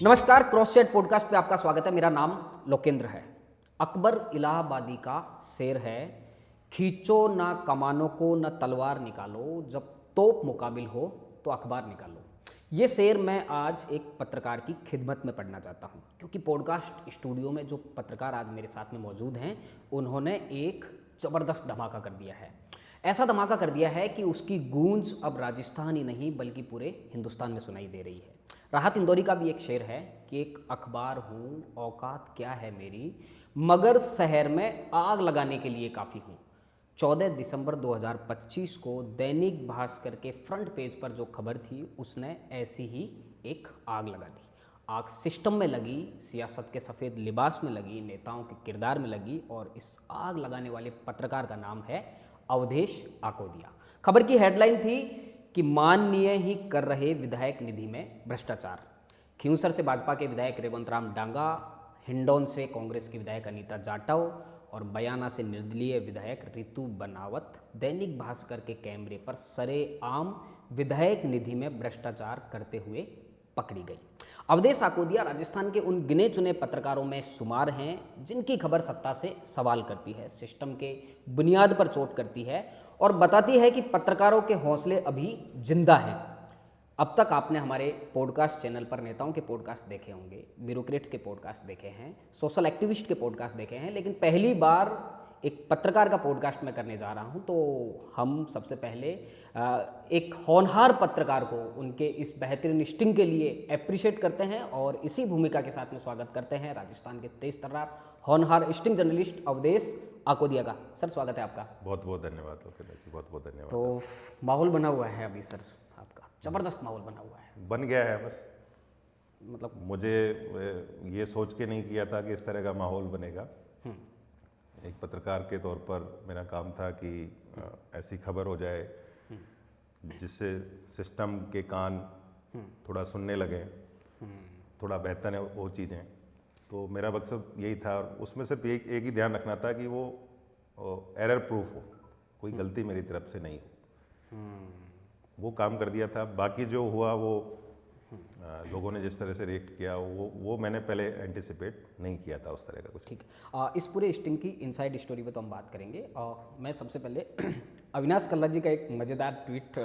नमस्कार, cross chat podcast पे आपका स्वागत है। मेरा नाम लोकेंद्र है। अकबर इलाहाबादी का शेर है, खींचो ना कमानों को न तलवार निकालो, जब तोप मुकाबिल हो तो अखबार निकालो। ये शेर मैं आज एक पत्रकार की खिदमत में पढ़ना चाहता हूँ, क्योंकि पॉडकास्ट स्टूडियो में जो पत्रकार आज मेरे साथ में मौजूद हैं, उन्होंने एक ज़बरदस्त धमाका कर दिया है। ऐसा धमाका कर दिया है कि उसकी गूंज अब राजस्थान ही नहीं बल्कि पूरे हिंदुस्तान में सुनाई दे रही है। राहत इंदौरी का भी एक शेर है कि एक अखबार हूँ, औकात क्या है मेरी, मगर शहर में आग लगाने के लिए काफ़ी हूँ। 14 दिसंबर 2025 को दैनिक भास्कर के फ्रंट पेज पर जो खबर थी, उसने ऐसी ही एक आग लगा दी। आग सिस्टम में लगी, सियासत के सफ़ेद लिबास में लगी, नेताओं के किरदार में लगी, और इस आग लगाने वाले पत्रकार का नाम है अवधेश आकोदिया। खबर की हेडलाइन थी कि माननीय ही कर रहे विधायक निधि में भ्रष्टाचार। खींवसर से भाजपा के विधायक रेवंत राम डांगा, हिंडौन से कांग्रेस की विधायक अनीता जाटव और बयाना से निर्दलीय विधायक रितु बनावत दैनिक भास्कर के कैमरे पर सरेआम विधायक निधि में भ्रष्टाचार करते हुए पकड़ी गई। अवधेश आकोदिया राजस्थान के उन गिने चुने पत्रकारों में शुमार हैं जिनकी खबर सत्ता से सवाल करती है, सिस्टम के बुनियाद पर चोट करती है और बताती है कि पत्रकारों के हौसले अभी जिंदा हैं। अब तक आपने हमारे पॉडकास्ट चैनल पर नेताओं के पॉडकास्ट देखे होंगे, ब्यूरोक्रेट्स के पॉडकास्ट देखे हैं, सोशल एक्टिविस्ट के पॉडकास्ट देखे हैं, लेकिन पहली बार एक पत्रकार का पॉडकास्ट मैं करने जा रहा हूं। तो हम सबसे पहले एक होनहार पत्रकार को उनके इस बेहतरीन स्टिंग के लिए अप्रिशिएट करते हैं और इसी भूमिका के साथ में स्वागत करते हैं राजस्थान के तेज तर्रार होनहार स्टिंग जर्नलिस्ट अवधेश आकोदिया का। सर, स्वागत है आपका। बहुत बहुत धन्यवाद लोकेंद्र जी, बहुत बहुत धन्यवाद। तो माहौल बना हुआ है अभी सर, आपका ज़बरदस्त माहौल बना हुआ है। बन गया है, बस मतलब मुझे ये सोच के नहीं किया था कि इस तरह का माहौल बनेगा। एक पत्रकार के तौर पर मेरा काम था कि ऐसी खबर हो जाए जिससे सिस्टम के कान थोड़ा सुनने लगे, थोड़ा बेहतर है वो चीज़ें। तो मेरा मकसद यही था, और उसमें सिर्फ एक ही ध्यान रखना था कि वो एरर प्रूफ हो, कोई गलती मेरी तरफ से नहीं हो। वो काम कर दिया था। बाकी जो हुआ वो लोगों ने जिस तरह से रिएक्ट किया वो मैंने पहले एंटिसिपेट नहीं किया था, उस तरह का कुछ। ठीक है, इस पूरे स्टिंग की इनसाइड स्टोरी पे तो हम बात करेंगे। मैं सबसे पहले अविनाश कल्ला जी का एक मज़ेदार ट्वीट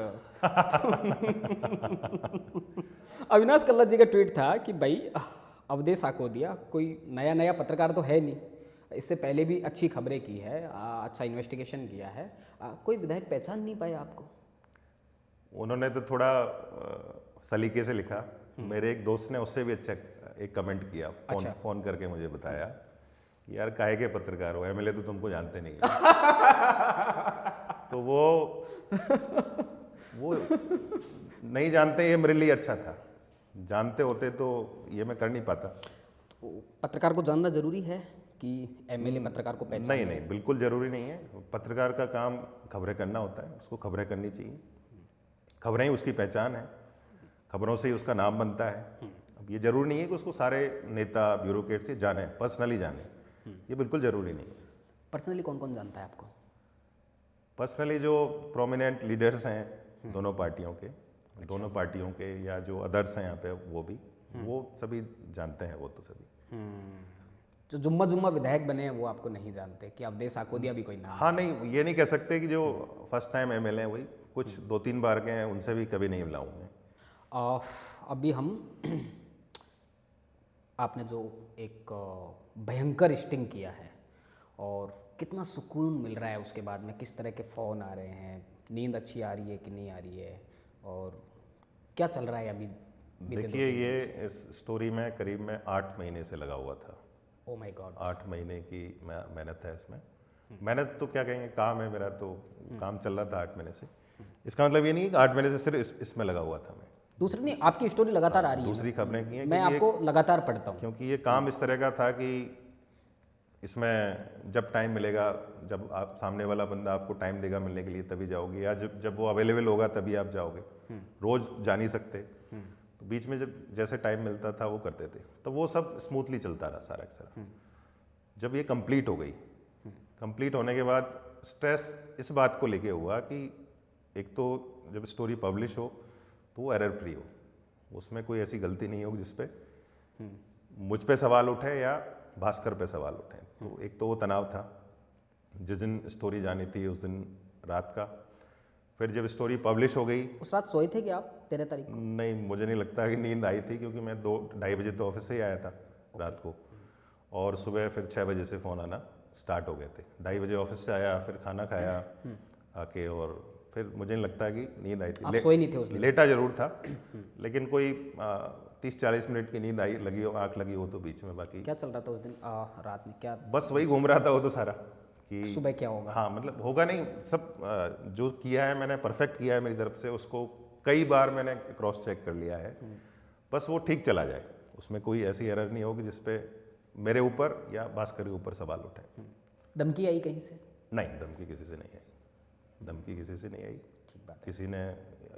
अविनाश कल्ला जी का ट्वीट था कि भाई अवधेश आकोदिया कोई नया पत्रकार तो है नहीं, इससे पहले भी अच्छी खबरें की है, अच्छा इन्वेस्टिगेशन किया है, कोई विधायक पहचान नहीं पाया आपको? उन्होंने तो थोड़ा सलीके से लिखा। मेरे एक दोस्त ने उससे भी अच्छा एक कमेंट किया, फोन करके मुझे बताया, यार काहे के पत्रकार हो, एमएलए तो तुमको जानते नहीं तो वो नहीं जानते, ये मेरे लिए अच्छा था। जानते होते तो ये मैं कर नहीं पाता। तो पत्रकार को जानना जरूरी है कि एमएलए पत्रकार को पहचान? नहीं, बिल्कुल ज़रूरी नहीं है। पत्रकार का काम खबरें करना होता है, उसको खबरें करनी चाहिए। खबरें ही उसकी पहचान है, खबरों से ही उसका नाम बनता है। अब ये जरूरी नहीं है कि उसको सारे नेता ब्यूरोक्रेट से जाने, पर्सनली जाने, ये बिल्कुल ज़रूरी नहीं है। पर्सनली कौन कौन जानता है आपको? पर्सनली जो प्रोमिनेंट लीडर्स हैं दोनों पार्टियों के, दोनों पार्टियों के या जो अदर्स हैं यहाँ पे, वो सभी जानते हैं, वो तो सभी। जो जुम्मा विधायक बने हैं वो आपको नहीं जानते कि अवधेश आकोदिया भी कोई नाम? हाँ, नहीं, ये नहीं कह सकते कि जो फर्स्ट टाइम एमएलए हैं वही, कुछ 2-3 बार के हैं, उनसे भी कभी नहीं मिलाऊंगे। अभी हम आपने जो एक भयंकर स्टिंग किया है और कितना सुकून मिल रहा है उसके बाद में, किस तरह के फ़ोन आ रहे हैं, नींद अच्छी आ रही है कि नहीं आ रही है, और क्या चल रहा है अभी? देखिए, ये इस स्टोरी में करीब में 8 महीने से लगा हुआ था। ओ माय गॉड, 8 महीने की मेहनत है इसमें। मेहनत तो क्या कहेंगे, काम है मेरा, तो काम चल रहा था 8 महीने से। इसका मतलब ये नहीं है कि 8 महीने से सिर्फ इसमें लगा हुआ था मैं। दूसरी नहीं, आपकी स्टोरी लगातार आ रही है, दूसरी खबरें की हैं, मैं आपको लगातार पढ़ता हूँ, क्योंकि ये काम इस तरह का था कि इसमें जब टाइम मिलेगा, जब आप सामने वाला बंदा आपको टाइम देगा मिलने के लिए तभी जाओगे, या जब वो अवेलेबल होगा तभी आप जाओगे। रोज़ जा नहीं सकते, तो बीच में जब जैसे टाइम मिलता था वो करते थे, तो वो सब स्मूथली चलता रहा सारा का सारा। जब ये कंप्लीट हो गई, कंप्लीट होने के बाद स्ट्रेस इस बात को लेके हुआ कि एक तो जब स्टोरी पब्लिश हो तो वो एरर फ्री हो, उसमें कोई ऐसी गलती नहीं हो जिस पे मुझ पे सवाल उठे या भास्कर पे सवाल उठे। तो एक तो वो तनाव था, जिस दिन स्टोरी जानी थी उस दिन रात का। फिर जब स्टोरी पब्लिश हो गई, उस रात सोए थे कि आप 13 तारीख को? नहीं, मुझे नहीं लगता कि नींद आई थी, क्योंकि मैं 2-2:30 बजे तो ऑफिस से ही आया था रात को, और सुबह फिर 6 बजे से फ़ोन आना स्टार्ट हो गए थे। 2:30 बजे ऑफिस से आया, फिर खाना खाया आके, और फिर मुझे नहीं लगता कि नींद आई थी। आप सोए नहीं थे उस दिन? लेटा जरूर था, लेकिन कोई 30-40 मिनट की नींद आई, लगी हो, आँख लगी हो तो बीच में। बाकी क्या चल रहा था उस दिन रात में? क्या बस वही घूम रहा था वो तो सारा, कि सुबह क्या होगा? हाँ, मतलब होगा नहीं, सब जो किया है मैंने परफेक्ट किया है मेरी तरफ से, उसको कई बार मैंने क्रॉस चेक कर लिया है। बस वो ठीक चला जाए, उसमें कोई ऐसी एरर नहीं होगी जिसपे मेरे ऊपर या भास्कर के ऊपर सवाल उठे। धमकी आई कहीं से? नहीं, धमकी किसी से नहीं आई, धमकी किसी से नहीं आई। ठीक बात है। किसी ने,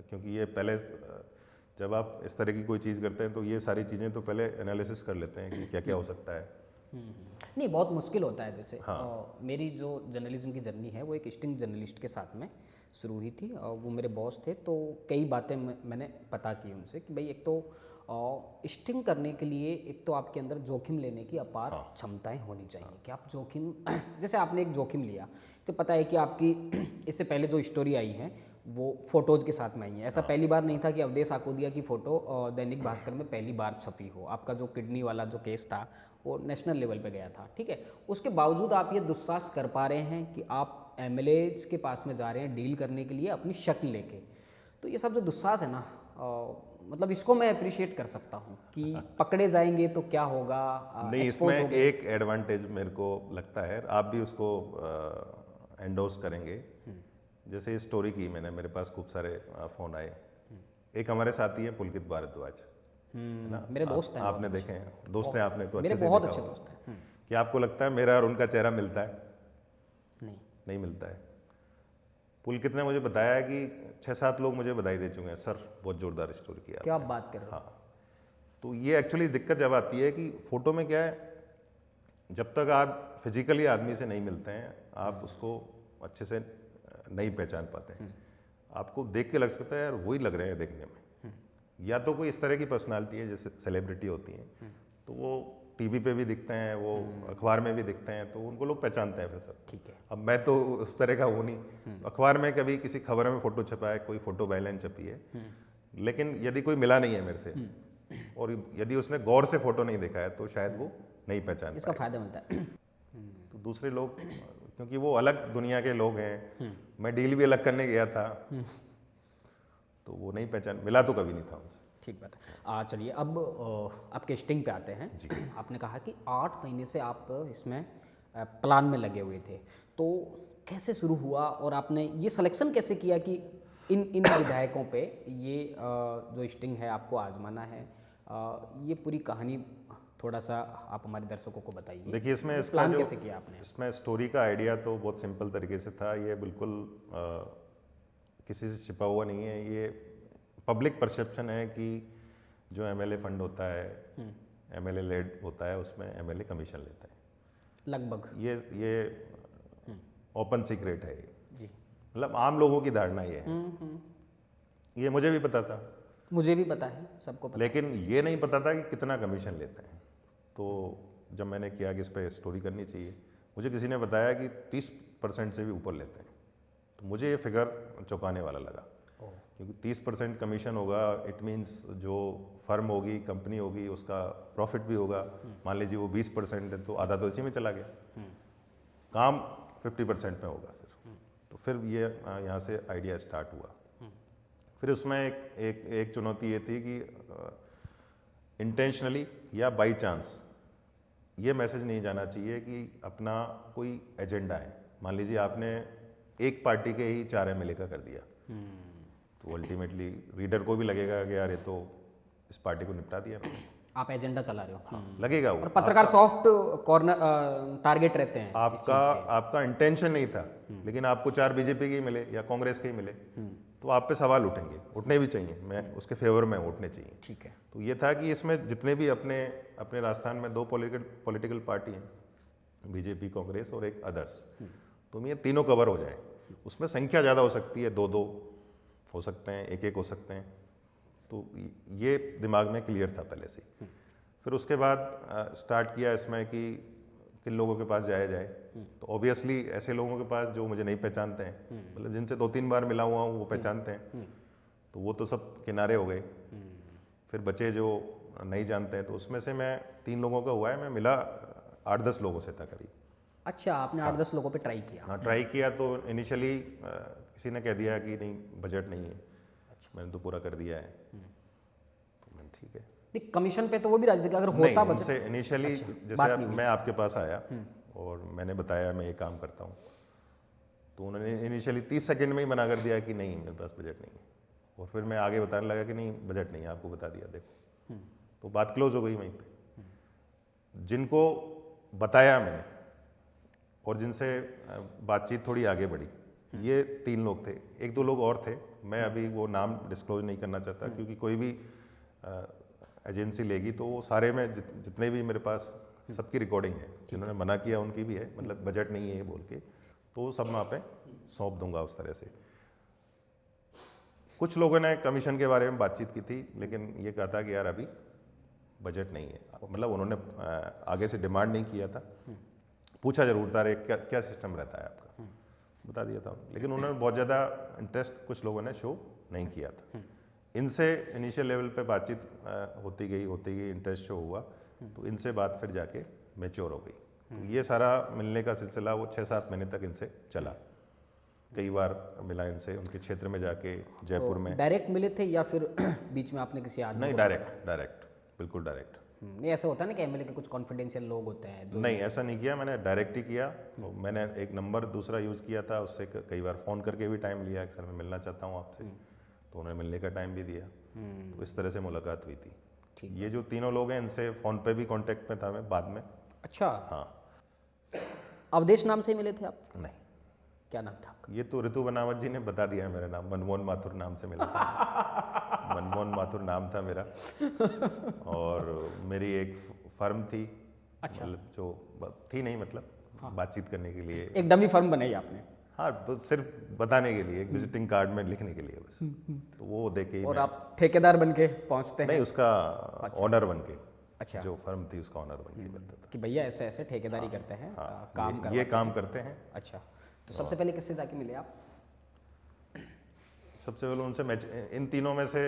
क्योंकि ये पहले जब आप इस तरह की कोई चीज़ करते हैं तो ये सारी चीज़ें तो पहले एनालिसिस कर लेते हैं कि क्या क्या हो सकता है। नहीं, बहुत मुश्किल होता है। जैसे मेरी जो जर्नलिज्म की जर्नी है वो एक स्टिंग जर्नलिस्ट के साथ में शुरू हुई थी, और वो मेरे बॉस थे। तो कई बातें मैंने पता की उनसे कि भाई एक तो स्टिंग करने के लिए एक तो आपके अंदर जोखिम लेने की अपार क्षमताएं होनी चाहिए कि आप जोखिम जैसे आपने एक जोखिम लिया, तो पता है कि आपकी इससे पहले जो स्टोरी आई है वो फोटोज़ के साथ में आई है। ऐसा पहली बार नहीं था कि अवधेश आकोदिया की फ़ोटो दैनिक भास्कर में पहली बार छपी हो। आपका जो किडनी वाला जो केस था वो नेशनल लेवल पे गया था, ठीक है। उसके बावजूद आप ये दुस्साहस कर पा रहे हैं कि आप एमएलएज के पास में जा रहे हैं डील करने के लिए अपनी शक्ल लेके। तो ये सब जो दुस्साहस है ना, मतलब इसको मैं अप्रिशिएट कर सकता हूँ कि पकड़े जाएंगे तो क्या होगा। नहीं, expose इसमें हो गए। एक एडवांटेज मेरे को लगता है, आप भी उसको एंडोर्स करेंगे। जैसे इस स्टोरी की मैंने, मेरे पास खूब सारे फ़ोन आए। एक हमारे साथी हैं पुलकित भारद्वाज, है ना, मेरे दोस्त हैं। आपने देखे हैं, दोस्त हैं आपने तो मेरे अच्छे से बहुत देखा अच्छे होगा। दोस्त हैं। कि आपको लगता है मेरा और उनका चेहरा मिलता है? नहीं, नहीं मिलता है। पुलकित ने मुझे बताया कि 6-7 लोग मुझे बधाई दे चुके हैं, सर बहुत जोरदार स्टोरी किया। क्या आप बात कर रहे हो? हाँ, तो ये एक्चुअली दिक्कत जब आती है कि फ़ोटो में क्या है, जब तक आप फिजिकली आदमी से नहीं मिलते हैं आप उसको अच्छे से नहीं पहचान पाते हैं। आपको देख के लग सकता है यार वही लग रहे हैं देखने में, या तो कोई इस तरह की पर्सनालिटी है जैसे सेलिब्रिटी होती हैं, तो वो टीवी पे भी दिखते हैं, वो अखबार में भी दिखते हैं, तो उनको लोग पहचानते हैं फिर सब। ठीक है। अब मैं तो उस तरह का हूँ नहीं। अखबार में कभी किसी खबर में फ़ोटो छपा है, कोई फ़ोटो बाइलाइन छपी है, लेकिन यदि कोई मिला नहीं है मेरे से, और यदि उसने गौर से फ़ोटो नहीं देखा है, तो शायद वो नहीं पहचान इसका पाए। फ़ायदा मिलता है। तो दूसरे लोग, क्योंकि वो अलग दुनिया के लोग हैं, मैं डील भी अलग करने गया था, तो वो नहीं पहचान, मिला तो कभी नहीं था उनसे। ठीक बात है। चलिए अब आपके स्टिंग पे आते हैं। आपने कहा कि 8 महीने से आप इसमें प्लान में लगे हुए थे, तो कैसे शुरू हुआ और आपने ये सिलेक्शन कैसे किया कि इन विधायकों पे ये जो स्टिंग है आपको आजमाना है? ये पूरी कहानी थोड़ा सा आप हमारे दर्शकों को बताइए। देखिए, इसमें इसका प्लान जो कैसे किया आपने? इसमें स्टोरी का आइडिया तो बहुत सिंपल तरीके से था। ये बिल्कुल किसी से छिपा हुआ नहीं है। ये पब्लिक परसेप्शन है कि जो एमएलए फंड होता है, एमएलए लेड होता है, उसमें एमएलए कमीशन लेते हैं लगभग। ये ओपन सीक्रेट है ये। जी, मतलब आम लोगों की धारणा ये है। ये मुझे भी पता था, मुझे भी पता है, सबको पता लेकिन ये नहीं पता था कि कितना कमीशन लेते हैं। तो जब मैंने किया कि इस पर स्टोरी करनी चाहिए, मुझे किसी ने बताया कि 30% से भी ऊपर लेते हैं। तो मुझे ये फिगर चौंकाने वाला लगा, क्योंकि 30% कमीशन होगा, इट मीन्स जो फर्म होगी, कंपनी होगी, उसका प्रॉफिट भी होगा। मान लीजिए वो 20% है, तो आधा तो इसी में चला गया। काम 50% में होगा फिर ये यहाँ से आइडिया स्टार्ट हुआ। फिर उसमें एक चुनौती ये थी कि इंटेंशनली या बाई चांस ये मैसेज नहीं जाना चाहिए कि अपना कोई एजेंडा है। मान लीजिए आपने एक पार्टी के ही 4 एमएलए का कर दिया, तो अल्टीमेटली रीडर को भी लगेगा कि यार ये तो इस पार्टी को निपटा दिया मैंने। आप एजेंडा चला रहे हो। लगेगा वो। और पत्रकार सॉफ्ट कॉर्नर टारगेट रहते हैं। आपका इंटेंशन नहीं था, लेकिन आपको 4 बीजेपी के ही मिले या कांग्रेस के ही मिले, तो आप पे सवाल उठेंगे, उठने भी चाहिए। मैं उसके फेवर में उठने चाहिए। ठीक है। तो ये था कि इसमें जितने भी अपने राजस्थान में 2 पॉलिटिकल पार्टी हैं, बीजेपी, कांग्रेस और एक अदर्स, तो ये तीनों कवर हो जाए। उसमें संख्या ज़्यादा हो सकती है, 2-2 हो सकते हैं, 1-1 हो सकते हैं। तो ये दिमाग में क्लियर था पहले से। फिर उसके बाद स्टार्ट किया इसमें कि किन लोगों के पास जाया जाए। तो ऑब्वियसली ऐसे लोगों के पास जो मुझे नहीं पहचानते हैं, मतलब जिनसे 2-3 बार मिला हुआ हूँ वो पहचानते हैं, तो वो तो सब किनारे हो गए। फिर बचे जो नहीं जानते हैं, तो उसमें से मैं 3 लोगों का हुआ है, मैं मिला 8-10 लोगों से था करीब। अच्छा, आपने 8-10 लोगों पे ट्राई किया। हाँ, ट्राई किया तो इनिशियली किसी ने कह दिया कि नहीं बजट नहीं है। मैंने तो पूरा कर दिया है। तो मैंने ठीक है। नहीं, कमीशन पे तो वो भी राजी थे कि अगर नहीं, होता बजट। उनसे इनिशियली जैसे मैं आपके पास आया और मैंने बताया मैं ये काम करता हूँ, तो उन्होंने इनिशियली 30 सेकंड में ही मना कर दिया कि नहीं मेरे पास बजट नहीं है। और फिर मैं आगे बताने लगा कि नहीं बजट नहीं है, आपको बता दिया देखो। तो बात क्लोज हो गई वहीं पे। जिनको बताया मैंने और जिनसे बातचीत थोड़ी आगे बढ़ी, ये 3 लोग थे। 1-2 लोग और थे, मैं अभी वो नाम डिस्क्लोज नहीं करना चाहता, क्योंकि कोई भी एजेंसी लेगी तो वो सारे में जितने भी मेरे पास सबकी रिकॉर्डिंग है। जिन्होंने मना किया उनकी भी है, मतलब बजट नहीं है ये बोल के, तो वो सब मैं वहाँ पे सौंप दूंगा उस तरह से। कुछ लोगों ने कमीशन के बारे में बातचीत की थी, लेकिन ये कहा था कि यार अभी बजट नहीं है। मतलब उन्होंने आगे से डिमांड नहीं किया था, पूछा जरूर था रे क्या क्या सिस्टम रहता है आपका, बता दिया था। लेकिन उन्होंने बहुत ज़्यादा इंटरेस्ट कुछ लोगों ने शो नहीं किया था। इनसे इनिशियल लेवल पे बातचीत होती गई, इंटरेस्ट शो हुआ, तो इनसे बात फिर जाके मैच्योर हो गई। तो ये सारा मिलने का सिलसिला वो 6-7 महीने तक इनसे चला। कई बार मिला इनसे, उनके क्षेत्र में जाके जयपुर में। डायरेक्ट मिले थे या फिर बीच में आपने किसी आदमी नहीं, को- डायरेक्ट बिल्कुल डायरेक्ट। नहीं, ऐसा होता है ना कि एमएलए के कुछ कॉन्फिडेंशियल लोग होते हैं जो नहीं, ऐसा नहीं किया मैंने, डायरेक्ट ही किया। तो मैंने एक नंबर दूसरा यूज़ किया था, उससे कई बार फ़ोन करके भी टाइम लिया कि सर मैं मिलना चाहता हूँ आपसे, तो उन्होंने मिलने का टाइम भी दिया। तो इस तरह से मुलाकात हुई थी। ये जो तीनों लोग हैं इनसे फ़ोन पे भी कांटेक्ट में था मैं बाद में। अच्छा, हाँ। अवधेश नाम से ही मिले थे आप? नहीं, क्या नाम था आपका? ये तो ऋतु बनावत जी ने बता दिया है मेरा नाम, मनमोहन माथुर नाम से मिला था। मनमोहन माथुर नाम था मेरा। और मेरी एक फर्म थी, अच्छा। मतलब जो थी नहीं, मतलब बातचीत करने के लिए। एक डमी फर्म बनाई आपने? हाँ, तो सिर्फ बताने के लिए, एक विजिटिंग कार्ड में लिखने के लिए बस। तो वो देके ही और मैं, आप ठेकेदार बन के पहुंचते हैं नहीं उसका ऑनर बन के, अच्छा, जो फर्म थी उसका ऑनर बन के बनता था। कि भैया ऐसे ऐसे ठेकेदारी करते हैं, काम कर। ये काम करते हैं। अच्छा, तो सबसे पहले किससे जाके मिले आप? सबसे पहले उनसे मैं इन तीनों में से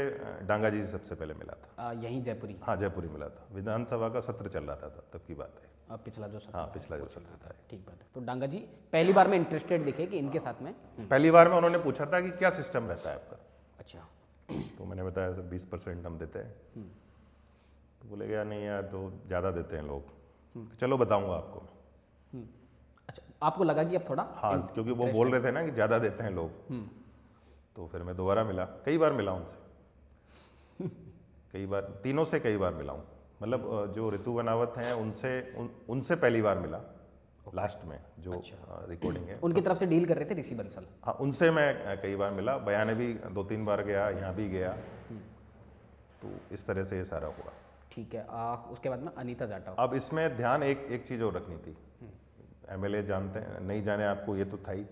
डांगा जी से सबसे पहले मिला था। यहीं जयपुरी? हाँ, जयपुरी मिला था। विधानसभा का सत्र चल रहा था तब की बात है। पिछला जो सत्र हाँ, है, पिछला जो वो चल सत्र रहा था। ठीक बात है। तो डांगा जी पहली बार में इंटरेस्टेड दिखे कि इनके साथ में? पहली बार में उन्होंने पूछा था कि क्या सिस्टम रहता है आपका। अच्छा, तो मैंने बताया सर 20% हम देते हैं। तो बोले गया नहीं यार, तो ज़्यादा देते हैं लोग। चलो बताऊंगा आपको। अच्छा, आपको लगा कि अब थोड़ा हाँ, क्योंकि वो बोल रहे थे ना कि ज़्यादा देते हैं लोग। तो फिर मैं दोबारा मिला, कई बार मिला उनसे। कई बार, तीनों से कई बार मिला हूँ। मतलब जो ऋतु बनावत हैं उनसे पहली बार मिला, लास्ट में जो रिकॉर्डिंग है। उनकी तरफ से डील कर रहे थे ऋषि बंसल? हाँ, उनसे मैं कई बार मिला, बयाने भी 2-3 बार गया, यहाँ भी गया। तो इस तरह से ये सारा हुआ। ठीक है। उसके बाद में अनीता जाटव। अब इसमें ध्यान एक चीज़ और रखनी थी। एमएलए जानते हैं, नहीं जाने आपको ये तो था ही,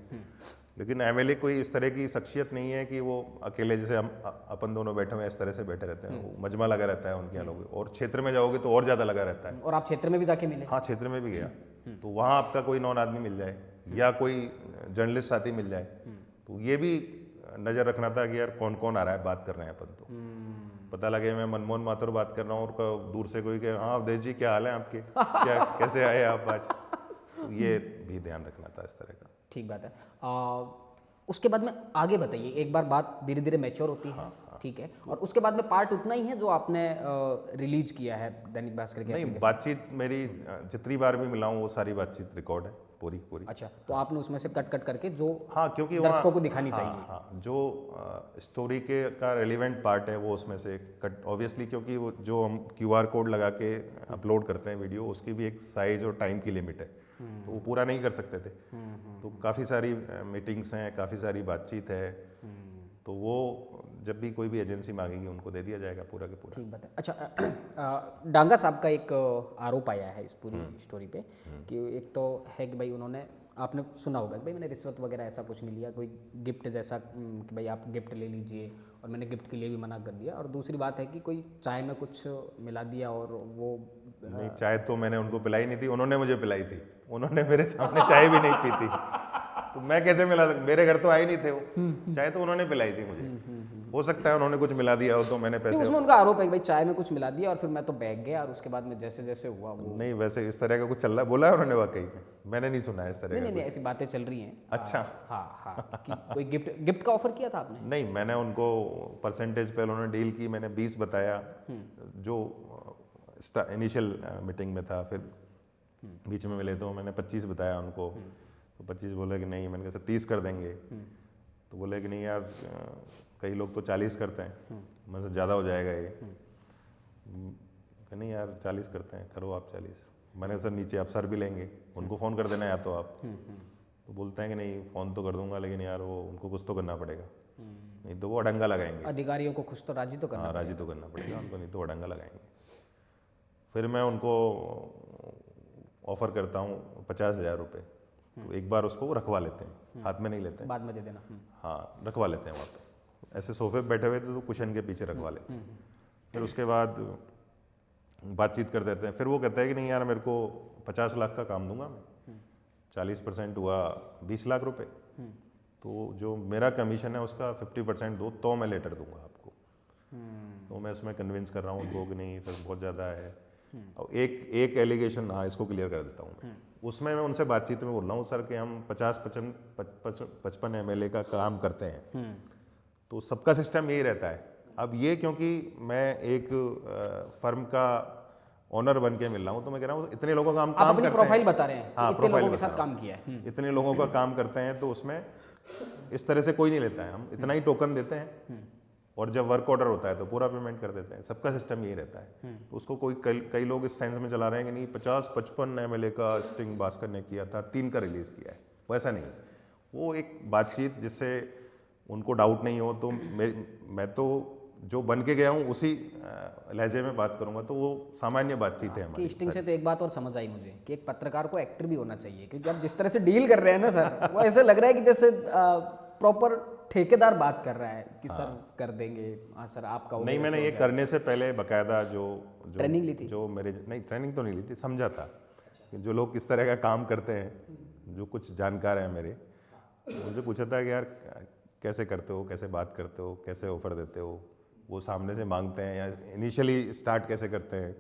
लेकिन एमएलए कोई इस तरह की शख्सियत नहीं है कि वो अकेले, जैसे हम अपन दोनों बैठे हुए इस तरह से बैठे रहते हैं। वो मजमा लगा रहता है उनके यहाँ लोग, और क्षेत्र में जाओगे तो और ज़्यादा लगा रहता है। और आप क्षेत्र में भी जाके मिले? हाँ, क्षेत्र में भी गया। तो वहाँ आपका कोई नॉन आदमी मिल जाए या कोई जर्नलिस्ट साथी मिल जाए, तो ये भी नज़र रखना था कि यार कौन कौन आ रहा है, बात कर रहे हैं अपन। तो पता लगे मैं मनमोहन माथुर बात कर रहा हूँ और दूर से कोई कहे हाँ अवधेश जी क्या हाल है आपके, क्या कैसे आए आप आज। तो ये भी ध्यान रखना था इस तरह का। ठीक बात है। उसके बाद में आगे बताइए, एक बार बात धीरे धीरे मैच्योर होती है। ठीक है। और उसके बाद में पार्ट उतना ही है जो आपने रिलीज किया है दैनिक भास्कर के? नहीं, बातचीत मेरी जितनी बार भी मिला हूँ वो सारी बातचीत रिकॉर्ड है पूरी की पूरी। अच्छा, तो आपने उसमें से कट कट करके जो हाँ, क्योंकि दर्शकों को दिखानी हाँ, चाहिए। हाँ, जो स्टोरी के का रेलिवेंट पार्ट है वो उसमें से कट, ऑब्वियसली, क्योंकि वो जो हम QR कोड लगा के अपलोड करते हैं वीडियो, उसकी भी एक साइज और टाइम की लिमिट है, तो वो पूरा नहीं कर सकते थे। तो काफ़ी सारी मीटिंग्स हैं, काफ़ी सारी बातचीत है, तो वो जब भी कोई भी एजेंसी मांगेगी उनको दे दिया जाएगा पूरा के पूरा। ठीक बात है। अच्छा, डांगा साहब का एक आरोप आया है इस पूरी स्टोरी पे कि एक तो है कि भाई उन्होंने आपने सुना होगा कि भाई मैंने रिश्वत वगैरह ऐसा कुछ नहीं लिया, कोई गिफ्ट जैसा कि भाई आप गिफ्ट ले लीजिए, और मैंने गिफ्ट के लिए भी मना कर दिया। और दूसरी बात है कि कोई चाय में कुछ मिला दिया और वो नहीं, चाय तो मैंने उनको पिलाई नहीं थी, उन्होंने मुझे पिलाई थी। उन्होंने मेरे सामने चाय भी नहीं पी थी, तो मैं कैसे मिला मेरे घर तो आए नहीं थे वो। चाय तो उन्होंने पिलाई थी मुझे। हो सकता है उन्होंने कुछ मिला दिया हो तो मैंने नहीं, पैसे। उसमें उनका आरोप है कि भाई चाय में कुछ मिला दिया और फिर मैं तो बैग गया, और उसके बाद में जैसे जैसे हुआ वो। नहीं, वैसे इस तरह का कुछ चल रहा बोला है उन्होंने वाकई में, मैंने नहीं सुना है इस तरह नहीं का नहीं नहीं, कुछ। ऐसी बातें चल रही हैं। अच्छा। हाँ हाँ, कि कोई गिफ्ट का ऑफर किया था आपने? नहीं, मैंने उनको परसेंटेज पे उन्होंने डील की, मैंने 20 बताया जो इनिशियल मीटिंग में था। फिर बीच में मिले तो मैंने 25 बताया उनको, तो 25 बोले कि नहीं। मैंने कहा सर 30 कर देंगे, तो बोले कि नहीं यार, कई लोग तो 40 करते हैं, मतलब ज़्यादा हो जाएगा ये। नहीं यार 40 करते हैं, करो आप 40। मैंने सर नीचे अफसर भी लेंगे, उनको फ़ोन कर देना या तो आप। तो बोलते हैं कि नहीं फ़ोन तो कर दूंगा, लेकिन यार वो उनको कुछ तो करना पड़ेगा, नहीं तो वो अडंगा लगाएंगे। अधिकारियों को कुछ तो राजी तो करना। हाँ, राजी तो करना पड़ेगा उनको, नहीं तो अडंगा लगाएंगे। फिर मैं उनको ऑफ़र करता हूँ 50,000 रुपये, तो एक बार उसको वो रखवा लेते हैं, हाथ में नहीं लेते हैं, बाद में दे देना। हाँ रखवा लेते हैं वहाँ पे। ऐसे सोफे पे बैठे हुए थे तो कुशन के पीछे रखवा लेते हैं। फिर उसके बाद बातचीत कर देते हैं। फिर वो कहता है कि नहीं यार मेरे को 50 लाख का काम दूंगा मैं, 40% हुआ 20 लाख रुपए, तो जो मेरा कमीशन है उसका 50% दो तो मैं लेटर दूंगा आपको। तो मैं उसमें कन्विंस कर रहा हूँ उनको कि नहीं सर बहुत ज़्यादा है। और एक एलिगेशन, हाँ इसको क्लियर कर देता हूँ मैं। उसमें मैं उनसे बातचीत में बोल रहा हूँ सर कि हम 55 MLA का काम करते हैं, तो सबका सिस्टम यही रहता है। अब ये क्योंकि मैं एक फर्म का ओनर बन के मिल रहा हूँ, तो मैं कह रहा हूँ इतने लोगों का हम आप काम अपनी करते प्रोफाइल हैं। बता रहे हैं हाँ, कि इतने प्रोफाइल लोगों के बता साथ रहा काम हूँ। किया है। इतने लोगों का काम करते हैं, तो उसमें इस तरह से कोई नहीं लेता है, हम इतना ही टोकन देते हैं, और जब वर्क ऑर्डर होता है तो पूरा पेमेंट कर देते हैं। सबका सिस्टम यही रहता है। तो उसको कई लोग इस सेंस में चला रहे हैं कि नहीं 50-55 MLA का स्टिंग भास्कर ने किया था, 3 का रिलीज़ किया है, वैसा नहीं। वो एक बातचीत जिससे उनको डाउट नहीं हो। तो मैं तो जो बन के गया हूँ उसी लहजे में बात करूंगा, तो वो सामान्य बातचीत है कि हमारी। स्टिंग से तो एक बात और समझ आई मुझे कि एक पत्रकार को एक्टर भी होना चाहिए, क्योंकि आप जिस तरह से डील कर रहे हैं ना सर, वो ऐसे लग रहा है कि जैसे प्रॉपर ठेकेदार बात कर रहा है कि सर कर देंगे, हाँ सर आपका नहीं, मैंने ये करने से पहले बकायदा जो ट्रेनिंग ली थी? जो मेरे नहीं, ट्रेनिंग तो नहीं ली थी, समझा था कि जो लोग किस तरह का काम करते हैं, जो कुछ जानकार हैं मेरे, उनसे पूछा था कि यार कैसे करते हो, कैसे बात करते हो, कैसे ऑफर देते हो, वो सामने से मांगते हैं या इनिशियली स्टार्ट कैसे करते हैं,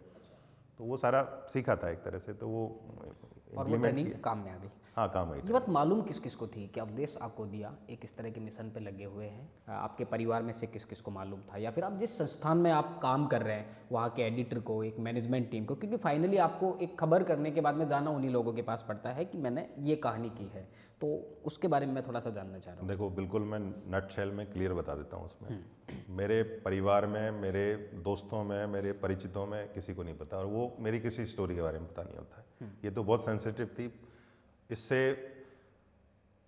तो वो सारा सीखा था एक तरह से। तो वो और वो ट्रेनिंग काम में आ गई। हाँ, काम आई। ये बात मालूम किस किस को थी कि अवधेश आपको दिया एक इस तरह के मिशन पे लगे हुए हैं? आपके परिवार में से किस किस को मालूम था, या फिर आप जिस संस्थान में आप काम कर रहे हैं वहाँ के एडिटर को, एक मैनेजमेंट टीम को? क्योंकि फाइनली आपको एक खबर करने के बाद में जाना उन्हीं लोगों के पास पड़ता है कि मैंने ये कहानी की है, तो उसके बारे में मैं थोड़ा सा जानना चाह रहा हूँ। देखो, बिल्कुल मैं नट शेल में क्लियर बता देता हूँ उसमें। मेरे परिवार में, मेरे दोस्तों में, मेरे परिचितों में किसी को नहीं पता, और वो मेरी किसी स्टोरी के बारे में पता नहीं होता है। ये तो बहुत सेंसिटिव थी, इससे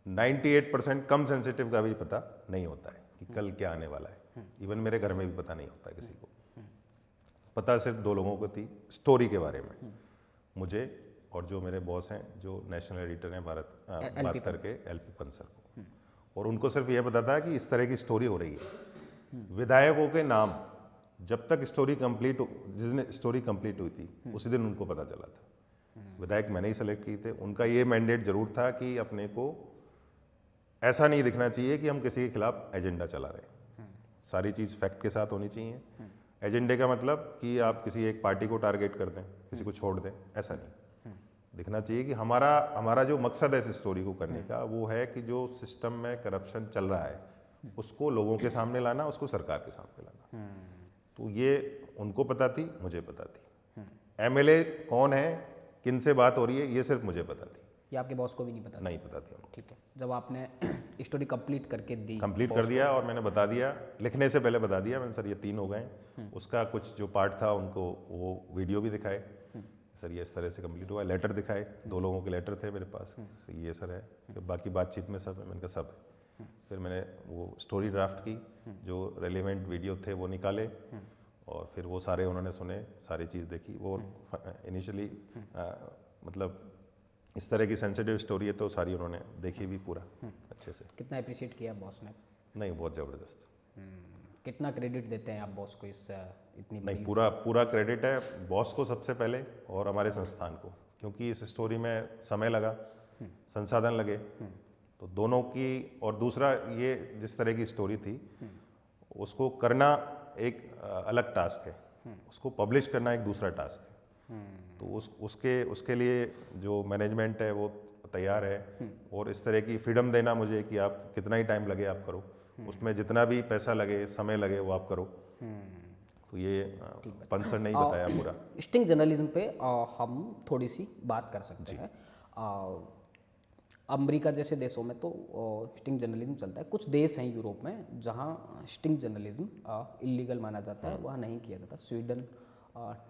98% कम सेंसिटिव का भी पता नहीं होता है कि कल क्या आने वाला है। इवन मेरे घर में भी पता नहीं होता है किसी को। पता सिर्फ 2 लोगों को थी स्टोरी के बारे में, मुझे और जो मेरे बॉस हैं, जो नेशनल एडिटर हैं भास्कर के, LP पंत सर को। और उनको सिर्फ ये पता था कि इस तरह की स्टोरी हो रही है। विधायकों के नाम जब तक स्टोरी कंप्लीट, जिस दिन स्टोरी कंप्लीट हुई थी उसी दिन उनको पता चला था। विधायक मैंने ही सेलेक्ट किए थे। उनका ये मैंडेट जरूर था कि अपने को ऐसा नहीं दिखना चाहिए कि हम किसी के खिलाफ एजेंडा चला रहे हैं। सारी चीज़ फैक्ट के साथ होनी चाहिए। एजेंडे का मतलब कि आप किसी एक पार्टी को टारगेट कर दें, किसी को छोड़ दें, ऐसा नहीं दिखना चाहिए। कि हमारा जो मकसद है इस स्टोरी को करने का, वो है कि जो सिस्टम में करप्शन चल रहा है उसको लोगों के सामने लाना, उसको सरकार के सामने लाना। तो ये उनको पता थी, मुझे पता थी। MLA कौन है, किन से बात हो रही है, ये सिर्फ मुझे पता थी। ये आपके बॉस को भी नहीं पता? नहीं पता थी उनको। ठीक है, जब आपने स्टोरी कंप्लीट करके दी, कंप्लीट कर दिया और मैंने बता दिया, लिखने से पहले बता दिया मैंने, सर ये 3 हो गए। उसका कुछ जो पार्ट था उनको वो वीडियो भी दिखाए, सर ये इस तरह से कंप्लीट हुआ। लेटर दिखाए, 2 लोगों के लेटर थे मेरे पास, ये सर है। फिर बाकी बातचीत में सब है, मैंने कहा सब है। फिर मैंने वो स्टोरी ड्राफ्ट की, जो रेलिवेंट वीडियो थे वो निकाले, और फिर वो सारे उन्होंने सुने, सारी चीज़ देखी। वो इनिशियली मतलब इस तरह की सेंसिटिव स्टोरी है तो सारी उन्होंने देखी भी पूरा अच्छे से। कितना अप्रिशिएट किया बॉस ने? नहीं, बहुत ज़बरदस्त। कितना क्रेडिट देते हैं आप बॉस को इस इतनी नहीं, बड़ी पूरा पूरा क्रेडिट है बॉस को सबसे पहले और हमारे संस्थान को, क्योंकि इस स्टोरी में समय लगा, संसाधन लगे, तो दोनों की। और दूसरा, ये जिस तरह की स्टोरी थी उसको करना एक अलग टास्क है, उसको पब्लिश करना एक दूसरा टास्क है। तो उसके लिए जो मैनेजमेंट है वो तैयार है, और इस तरह की फ्रीडम देना मुझे कि आप कितना ही टाइम लगे आप करो, उसमें जितना भी पैसा लगे, समय लगे, वो आप करो। तो ये पंसर नहीं बताया पूरा। स्टिंग जर्नलिज्म पे हम थोड़ी सी बात कर सकते हैं। अमेरिका जैसे देशों में तो स्टिंग जर्नलिज्म चलता है। कुछ देश हैं यूरोप में जहाँ स्टिंग जर्नलिज्म इलीगल माना जाता है, वहाँ नहीं किया जाता। स्वीडन,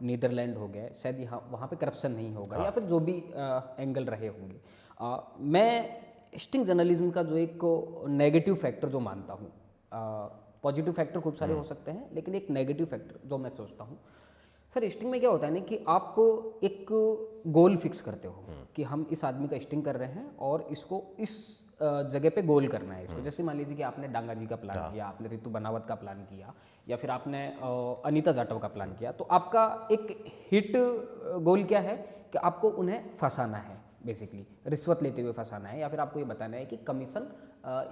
नीदरलैंड हो गया, शायद यहाँ वहाँ पे करप्शन नहीं होगा, या फिर जो भी एंगल रहे होंगे। मैं स्टिंग जर्नलिज्म का जो एक नेगेटिव फैक्टर जो मानता हूँ, पॉजिटिव फैक्टर खूब सारे हो सकते हैं, लेकिन एक नेगेटिव फैक्टर जो मैं सोचता हूँ सर, स्टिंग में क्या होता है ना कि आप एक गोल फिक्स करते हो कि हम इस आदमी का स्टिंग कर रहे हैं और इसको इस जगह पे गोल करना है इसको। जैसे मान लीजिए कि आपने डांगा जी का प्लान किया, आपने रितु बनावत का प्लान किया, या फिर आपने अनीता जाटव का प्लान किया, तो आपका एक हिट गोल क्या है कि आपको उन्हें फंसाना है, बेसिकली रिश्वत लेते हुए फंसाना है, या फिर आपको ये बताना है कि कमीशन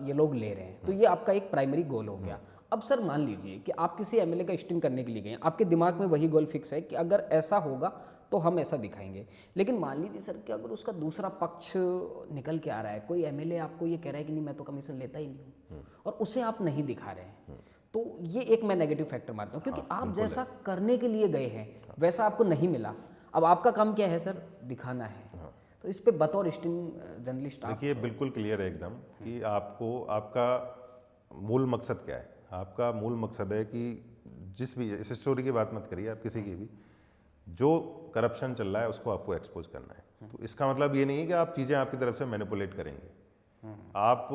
ये लोग ले रहे हैं। तो ये आपका एक प्राइमरी गोल हो गया। अब सर मान लीजिए कि आप किसी एमएलए का स्टिंग करने के लिए गए, आपके दिमाग में वही गोल फिक्स है कि अगर ऐसा होगा तो हम ऐसा दिखाएंगे। लेकिन मान लीजिए सर कि अगर उसका दूसरा पक्ष निकल के आ रहा है, कोई एमएलए आपको ये कह रहा है कि नहीं मैं तो कमीशन लेता ही नहीं हूँ, और उसे आप नहीं दिखा रहे हैं, तो ये एक मैं नेगेटिव फैक्टर मानता हूँ, क्योंकि आप जैसा करने के लिए गए हैं वैसा आपको नहीं मिला। अब आपका काम क्या है सर? दिखाना है। तो इस पे बतौर स्टिंग जर्नलिस्ट आप देखिए, बिल्कुल क्लियर है एकदम कि आपको आपका मूल मकसद क्या है। आपका मूल मकसद है कि जिस भी, इस स्टोरी की बात मत करिए आप, किसी की भी, जो करप्शन चल रहा है उसको आपको एक्सपोज करना है। तो इसका मतलब ये नहीं है कि आप चीज़ें आपकी तरफ से मैनिपुलेट करेंगे। आप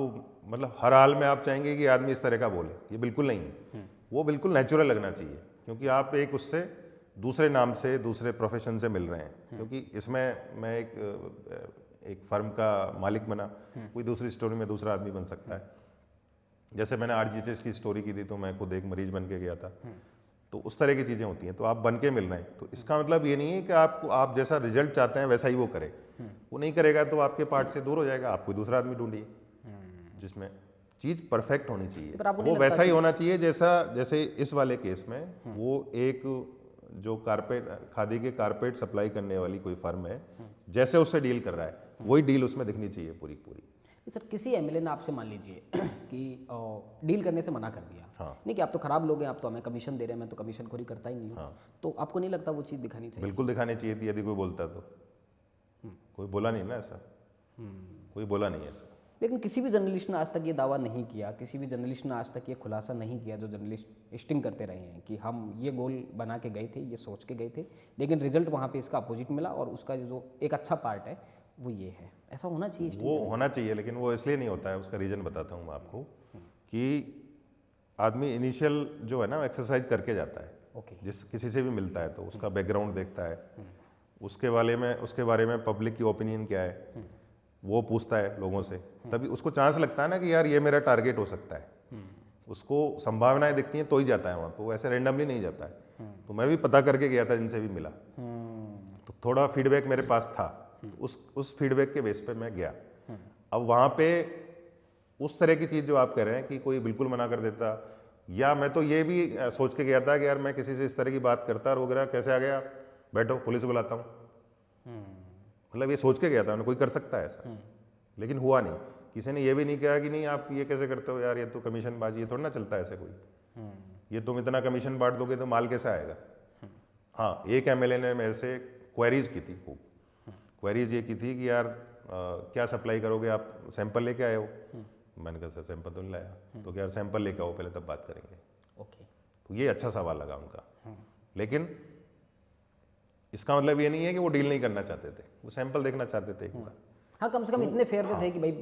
मतलब हर हाल में आप चाहेंगे कि आदमी इस तरह का बोले, ये बिल्कुल नहीं है। वो बिल्कुल नेचुरल लगना चाहिए, क्योंकि आप एक उससे दूसरे नाम से, दूसरे प्रोफेशन से मिल रहे हैं। क्योंकि इसमें मैं एक फर्म का मालिक बना, कोई दूसरी स्टोरी में दूसरा आदमी बन सकता है। जैसे मैंने आरजीएचएस की स्टोरी की थी तो मैं खुद एक मरीज बन के गया था। तो उस तरह की चीज़ें होती हैं, तो आप बन के मिल रहे हैं। तो इसका मतलब ये नहीं है कि आपको, आप जैसा रिजल्ट चाहते हैं वैसा ही वो करे। वो नहीं करेगा तो आपके पार्ट से दूर हो जाएगा। आप कोई दूसरा आदमी ढूंढिए जिसमें चीज़ परफेक्ट होनी चाहिए, वो वैसा ही होना चाहिए जैसे इस वाले केस में वो एक जो कारपेट, खादी के कारपेट सप्लाई करने वाली कोई फर्म है, जैसे उससे डील कर रहा है वही डील उसमें दिखनी चाहिए पूरी पूरी। सर किसी एमएलए ने आपसे मान लीजिए कि डील करने से मना कर दिया, नहीं कि आप तो खराब लोग हैं, आप तो हमें कमीशन दे रहे हैं, मैं तो कमीशन खोरी करता ही नहीं हूँ, तो आपको नहीं लगता वो चीज़ दिखानी चाहिए? बिल्कुल दिखानी चाहिए थी, यदि कोई बोलता तो। कोई बोला नहीं ना ऐसा, कोई बोला नहीं ऐसा। लेकिन किसी भी जर्नलिस्ट ने आज तक ये दावा नहीं किया, किसी भी जर्नलिस्ट ने आज तक ये खुलासा नहीं किया, जो जर्नलिस्ट स्टिंग करते रहे हैं कि हम ये गोल बना के गए थे, ये सोच के गए थे, लेकिन रिजल्ट वहाँ पे इसका अपोजिट मिला, और उसका जो एक अच्छा पार्ट है वो ये है। ऐसा होना चाहिए? वो होना चाहिए, लेकिन वो इसलिए नहीं होता है। उसका रीज़न बताता हूँ मैं आपको कि आदमी इनिशियल जो है ना एक्सरसाइज करके जाता है। जिस किसी से भी मिलता है तो उसका बैकग्राउंड देखता है, उसके बारे में पब्लिक की ओपिनियन क्या है वो पूछता है लोगों से, तभी उसको चांस लगता है ना कि यार ये मेरा टारगेट हो सकता है। उसको संभावनाएं दिखती हैं तो ही जाता है वहाँ पर, वो ऐसे रैंडमली नहीं जाता है। तो मैं भी पता करके गया था, जिनसे भी मिला, तो थोड़ा फीडबैक मेरे पास था, उस फीडबैक के बेस पे मैं गया। अब वहाँ पे उस तरह की चीज़ जो आप कह रहे हैं कि कोई बिल्कुल मना कर देता, या मैं तो ये भी सोच के गया था कि यार मैं किसी से इस तरह की बात करता और वगैरह, कैसे आ गया, बैठो पुलिस बुलाता हूँ, मतलब ये सोच के गया था, कोई कर सकता है ऐसा, लेकिन हुआ नहीं। किसी ने ये भी नहीं कहा कि नहीं आप ये कैसे करते हो यार, ये तो कमीशन बाजी, ये थोड़ा ना चलता है ऐसे कोई, ये तुम इतना कमीशन बांट दोगे तो माल कैसे आएगा। हाँ, एक एमएलए ने मेरे से क्वेरीज की थी, खूब क्वेरीज ये की थी कि यार क्या सप्लाई करोगे आप, सैंपल लेके आए हो? मैंने कहा सर सैंपल तो नहीं लाया। तो क्या यार सैंपल लेके आओ पहले, तब बात करेंगे। तो ये अच्छा सवाल लगा उनका, लेकिन इसका मतलब ये नहीं है कि वो डील नहीं करना चाहते थे, वो सैंपल देखना चाहते थे एक बार। हाँ, कम से कम इतने फेयर तो थे कि भाई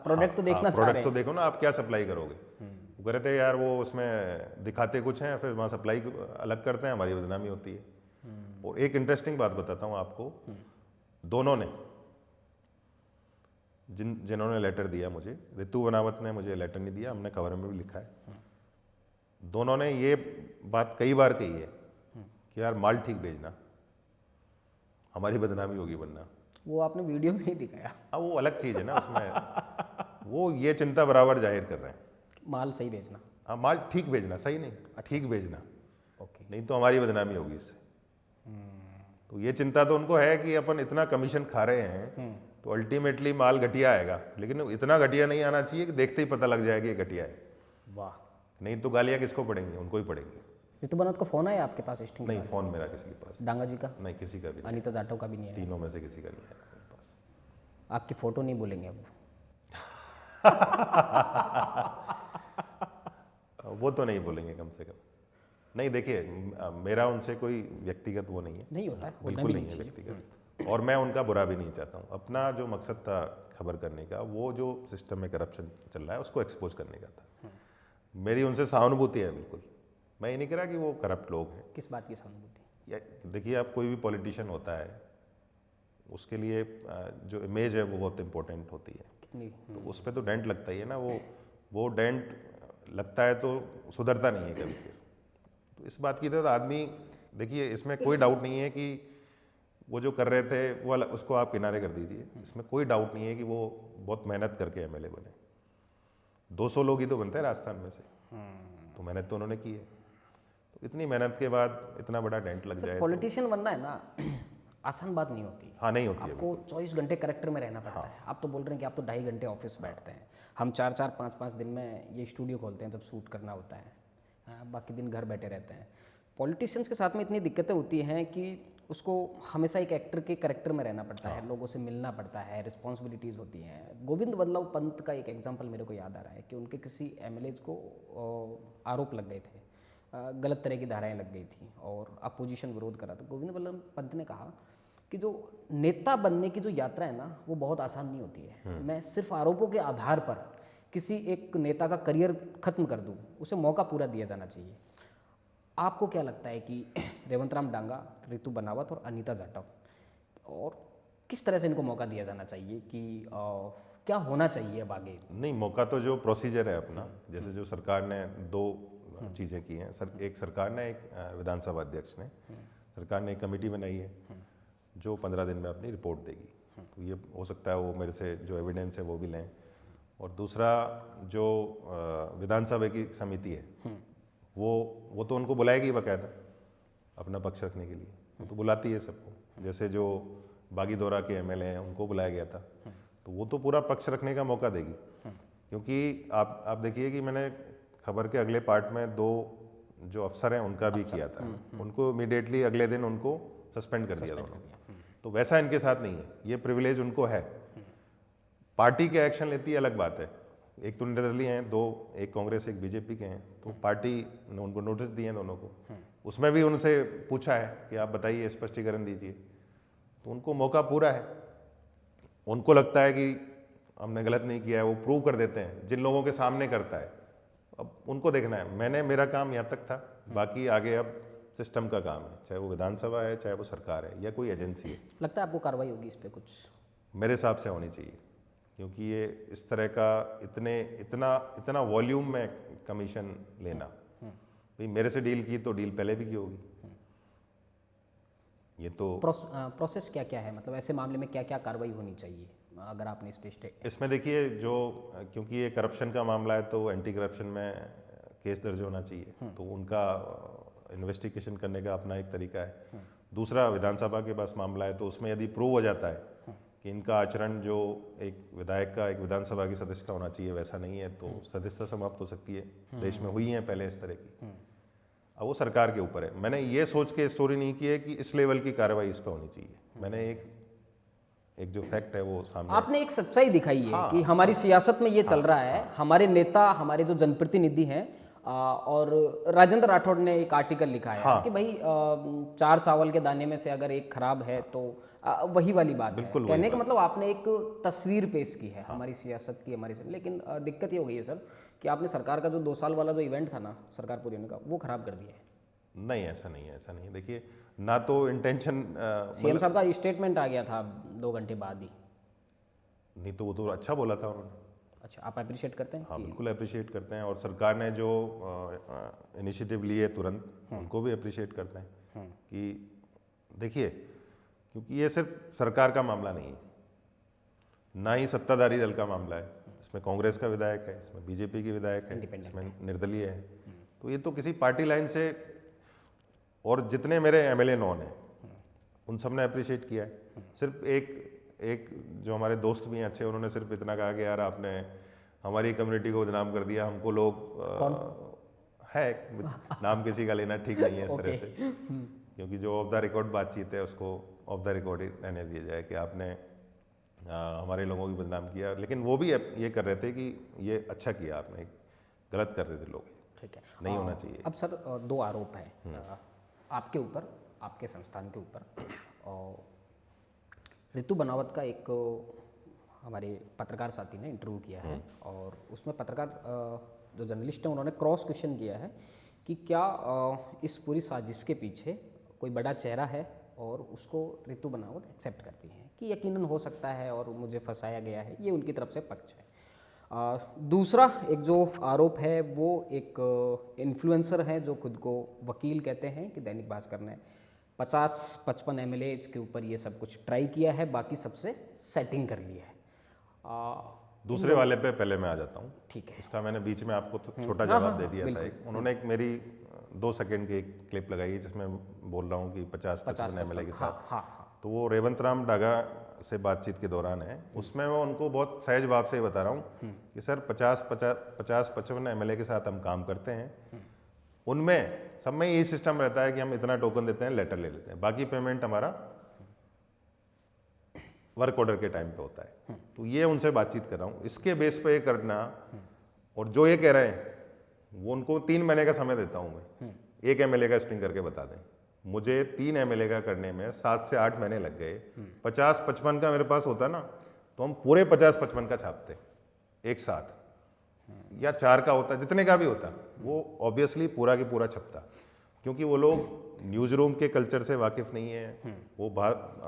प्रोडक्ट तो देखना चाह रहे हैं। प्रोडक्ट तो देखो ना, आप क्या सप्लाई करोगे। वो कह रहे थे यार वो उसमें दिखाते कुछ हैं, फिर वहाँ सप्लाई अलग करते हैं, हमारी बदनामी होती है। और एक इंटरेस्टिंग बात बताता हूँ आपको, दोनों ने जिन्होंने लेटर दिया मुझे, रितु बनावत ने मुझे लेटर नहीं दिया, हमने खबर में भी लिखा है। दोनों ने ये बात कई बार कही है कि यार माल ठीक भेजना, हमारी बदनामी होगी वरना। वो आपने वीडियो में नहीं दिखाया। अब वो अलग चीज़ है ना, उसमें वो ये चिंता बराबर जाहिर कर रहे हैं। माल सही भेजना। हाँ, माल ठीक भेजना, सही नहीं, ठीक भेजना, ओके। नहीं तो हमारी बदनामी होगी इससे। तो ये चिंता तो उनको है कि अपन इतना कमीशन खा रहे हैं तो अल्टीमेटली माल घटिया आएगा, लेकिन इतना घटिया नहीं आना चाहिए कि देखते ही पता लग जाए कि ये घटिया है। वाह। नहीं तो गालियाँ किसको पड़ेंगी? उनको ही पड़ेंगी। रितु बनावत का फोन है आपके पास? स्टिंग नहीं, फ़ोन मेरा किसी के पास डांगा जी का? नहीं, किसी का भी नहीं, अनीता जाटव का भी नहीं है? तीनों में से किसी का नहीं है मेरे पास। आपकी फोटो नहीं बोलेंगे अब? वो तो नहीं बोलेंगे कम से कम। नहीं, देखिए, मेरा उनसे कोई व्यक्तिगत वो नहीं है, नहीं होता है, होना बिल्कुल भी नहीं है व्यक्तिगत, और मैं उनका बुरा भी नहीं चाहता हूँ। अपना जो मकसद था खबर करने का, वो जो सिस्टम में करप्शन चल रहा है उसको एक्सपोज करने का था। मेरी उनसे सहानुभूति है बिल्कुल। मैं ये नहीं कह रहा कि वो करप्ट लोग हैं। किस बात की सहानुभूति? देखिए, आप कोई भी पॉलिटिशियन होता है, उसके लिए जो इमेज है वो बहुत इंपॉर्टेंट होती है। कितनी? तो उस पर तो डेंट लगता ही है ना। वो डेंट लगता है तो सुधरता नहीं है कभी फिर। तो इस बात की तो आदमी, देखिए, इसमें कोई डाउट नहीं है कि वो जो कर रहे थे वो उसको आप किनारे कर दीजिए। इसमें कोई डाउट नहीं है कि वो बहुत मेहनत करके एमएलए बने। 200 लोग ही तो बनते हैं राजस्थान में से, तो मेहनत तो उन्होंने की है। तो इतनी मेहनत के बाद इतना बड़ा डेंट लग जाए, पॉलिटिशियन बनना है ना, आसान बात नहीं होती। हाँ, नहीं होती है। आपको 24 घंटे करेक्टर में रहना पड़ता है। आप तो बोल रहे हैं कि आप तो 2.5 घंटे ऑफिस बैठते हैं। हम 4-4, 5-5 दिन में ये स्टूडियो खोलते हैं जब शूट करना होता है। बाकी दिन घर बैठे रहते हैं। पॉलिटिशियंस के साथ में इतनी दिक्कतें होती हैं कि उसको हमेशा एक एक्टर के करेक्टर में रहना पड़ता है, लोगों से मिलना पड़ता है, रिस्पॉन्सिबिलिटीज़ होती हैं। गोविंद वल्लभ पंत का एक एग्जांपल मेरे को याद आ रहा है कि उनके किसी एमएलए को आरोप लग गए थे, गलत तरह की धाराएं लग गई थी और अपोजिशन विरोध करा। तो गोविंद वल्लभ पंत ने कहा कि जो नेता बनने की जो यात्रा है ना, वो बहुत आसान नहीं होती है। मैं सिर्फ आरोपों के आधार पर किसी एक नेता का करियर खत्म कर दूं, उसे मौका पूरा दिया जाना चाहिए। आपको क्या लगता है कि रेवंत राम डांगा, रितु बनावत और अनीता जाटव, और किस तरह से इनको मौका दिया जाना चाहिए कि क्या होना चाहिए अब आगे? नहीं, मौका तो जो प्रोसीजर है अपना, जैसे जो सरकार ने 2 चीज़ें की हैं। एक सरकार ने, एक विधानसभा अध्यक्ष ने, सरकार ने एक कमेटी बनाई है जो 15 दिन में अपनी रिपोर्ट देगी। तो ये हो सकता है वो मेरे से जो एविडेंस है वो भी लें। और दूसरा, जो विधानसभा की समिति है वो तो उनको बुलाएगी बाकायदा अपना पक्ष रखने के लिए। वो तो बुलाती है सबको। जैसे जो बागीदौरा के एमएलए हैं उनको बुलाया गया था, तो वो तो पूरा पक्ष रखने का मौका देगी। क्योंकि आप देखिए कि मैंने खबर के अगले पार्ट में 2 जो अफसर हैं उनका भी किया था। उनको इमीडिएटली अगले दिन उनको सस्पेंड कर दिया दोनों। तो वैसा इनके साथ नहीं है, ये प्रिविलेज उनको है। पार्टी के एक्शन लेती है अलग बात है। एक तो निर्दलीय हैं 2, एक कांग्रेस एक बीजेपी के हैं, तो पार्टी ने उनको नोटिस दिए हैं दोनों को। उसमें भी उनसे पूछा है कि आप बताइए, स्पष्टीकरण दीजिए। तो उनको मौका पूरा है। उनको लगता है कि हमने गलत नहीं किया है, वो प्रूव कर देते हैं जिन लोगों के सामने करता है। अब उनको देखना है। मेरा काम यहाँ तक था, बाकी आगे अब सिस्टम का काम है, चाहे वो विधानसभा है, चाहे वो सरकार है या कोई एजेंसी है। लगता है आपको कार्रवाई होगी इस पर कुछ? मेरे हिसाब से होनी चाहिए, क्योंकि ये इस तरह का इतना वॉल्यूम में कमीशन लेना, भाई मेरे से डील की तो डील पहले भी की होगी। ये तो प्रोसेस क्या क्या है, मतलब ऐसे मामले में क्या क्या कार्रवाई होनी चाहिए अगर आपने इस पे इसमें देखिए, क्योंकि ये करप्शन का मामला है तो एंटी करप्शन में केस दर्ज होना चाहिए। तो उनका इन्वेस्टिगेशन करने का अपना एक तरीका है। दूसरा, विधानसभा के पास मामला है तो उसमें यदि प्रूव हो जाता है कि इनका आचरण जो एक विधायक का, एक विधानसभा के सदस्य का होना चाहिए वैसा नहीं है, तो सदस्यता समाप्त हो सकती है। देश में हुई है पहले इस तरह की। अब वो सरकार के ऊपर है। मैंने ये सोच के स्टोरी नहीं की है कि इस लेवल की कार्रवाई इस पर होनी चाहिए। मैंने एक जो फैक्ट है वो सामने, आपने एक सच्चाई दिखाई है कि हमारी सियासत में ये चल रहा है। हमारे नेता, हमारे जो जनप्रतिनिधि हैं, और राजेंद्र राठौड़ ने एक आर्टिकल लिखा है कि भाई 4 चावल के दाने में से अगर एक खराब है तो वही वाली बात है। कहने का मतलब आपने एक तस्वीर पेश की है हमारी सियासत की, लेकिन दिक्कत ये हो गई है सर कि आपने सरकार का जो 2 साल वाला जो इवेंट था ना, सरकार पूरी होने का, वो खराब कर दिया है। नहीं, ऐसा नहीं है। देखिए, ना तो इंटेंशन, सीएम साहब का स्टेटमेंट आ गया था 2 घंटे बाद ही। नहीं तो वो तो अच्छा बोला था उन्होंने। अच्छा, आप अप्रिशिएट करते हैं हाँ कि बिल्कुल अप्रिशिएट करते हैं, और सरकार ने जो इनिशिएटिव लिए तुरंत उनको भी अप्रिशिएट करते हैं कि देखिए, क्योंकि ये सिर्फ सरकार का मामला नहीं है, ना ही सत्ताधारी दल का मामला है। इसमें कांग्रेस का विधायक है, इसमें बीजेपी की विधायक है, इसमें निर्दलीय है। तो ये तो किसी पार्टी लाइन से, और जितने मेरे एमएलए नॉन हैं उन सब ने अप्रिशिएट किया है। सिर्फ एक जो हमारे दोस्त भी हैं अच्छे, उन्होंने सिर्फ इतना कहा कि यार आपने हमारी कम्युनिटी को बदनाम कर दिया, हमको लोग है नाम किसी का लेना ठीक नहीं है इस तरह से, क्योंकि जो ऑफ द रिकॉर्ड बातचीत है उसको ऑफ द रिकॉर्ड ही रहने दिया जाए कि आपने हमारे लोगों की बदनाम किया। लेकिन वो भी ये कर रहे थे कि ये अच्छा किया आपने, गलत कर रहे थे लोग, ठीक है, नहीं होना चाहिए। अब सर दो आरोप हैं आपके ऊपर, आपके संस्थान के ऊपर। और रितु बनावत का एक हमारे पत्रकार साथी ने इंटरव्यू किया है, और उसमें पत्रकार जो जर्नलिस्ट हैं उन्होंने क्रॉस क्वेश्चन किया है कि क्या इस पूरी साजिश के पीछे कोई बड़ा चेहरा है, और उसको रितु बनावत एक्सेप्ट करती हैं कि यकीनन हो सकता है और मुझे फंसाया गया है। ये उनकी तरफ से पक्ष है। दूसरा एक जो आरोप है वो एक इन्फ्लुएंसर है जो खुद को वकील कहते हैं कि दैनिक भास्कर ने 50-55 एमएलए के ऊपर ये सब कुछ ट्राई किया है, बाकी सबसे सेटिंग कर ली है। दूसरे वाले पे पहले मैं आ जाता हूँ, ठीक है। इसका मैंने बीच में आपको छोटा जवाब दे दिया था। उन्होंने एक मेरी 2 सेकंड की एक क्लिप लगाई है जिसमें बोल रहा हूँ कि 50-55 एमएलए के साथ, तो वो रेवंत राम डागा से बातचीत के दौरान है। उसमें मैं उनको बहुत सहज भाव से बता रहा हूँ कि सर 50-55 एमएलए के साथ हम काम करते हैं, उनमें सब में यही सिस्टम रहता है कि हम इतना टोकन देते हैं, लेटर ले लेते हैं, बाकी पेमेंट हमारा वर्क ऑर्डर के टाइम पे होता है। तो ये उनसे बातचीत कर रहा हूँ, इसके बेस पे ये करना। और जो ये कह रहे हैं वो उनको 3 महीने का समय देता हूँ मैं, एक एमएलए का स्टिंग करके बता दें। मुझे 3 एमएलए का करने में 7 से 8 महीने लग गए। 50-55 का मेरे पास होता ना तो हम पूरे 50-55 का छापते एक साथ, या 4 का होता, जितने का भी होता, वो ऑब्वियसली पूरा की पूरा छपता, क्योंकि वो लोग न्यूज़ रूम के कल्चर से वाकिफ़ नहीं है, वो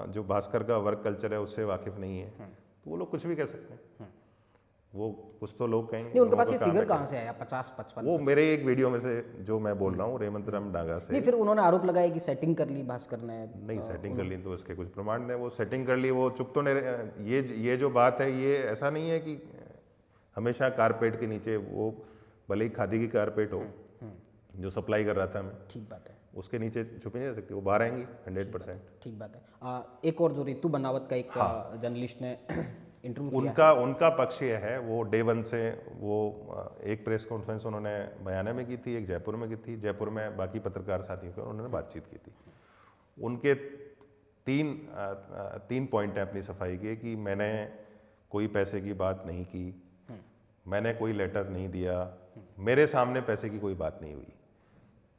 जो भास्कर का वर्क कल्चर है उससे वाकिफ़ नहीं है, तो वो लोग कुछ भी कह सकते हैं। वो कुछ तो लोग कहेंगे। नहीं, उनके पास ये फिगर कहाँ से आया 50-55? वो मेरे एक वीडियो में से जो मैं बोल रहा हूँ रेवंत राम डागा से। नहीं, फिर उन्होंने आरोप लगाया कि सेटिंग कर ली भास्कर ने। नहीं, सेटिंग कर ली तो इसके कुछ प्रमाण दें। वो सेटिंग कर ली, वो चुप तो नहीं। ये जो बात है, ये ऐसा नहीं है कि हमेशा कारपेट के नीचे, वो भले ही खादी की कारपेट हो जो सप्लाई कर रहा था मैं, ठीक बात है, उसके नीचे छुपी नहीं रह सकती, वो बाहर आएंगी 100%। ठीक बात है। एक और जो रितु बनावत का एक जर्नलिस्ट ने इंटरव्यू किया, उनका पक्ष ये है, वो डे 1 से वो एक प्रेस कॉन्फ्रेंस उन्होंने बयाना में की थी, एक जयपुर में की थी। जयपुर में बाकी पत्रकार साथियों के उन्होंने बातचीत की थी। उनके 3 पॉइंट है अपनी सफाई के कि मैंने कोई पैसे की बात नहीं की, मैंने कोई लेटर नहीं दिया, मेरे सामने पैसे की कोई बात नहीं हुई।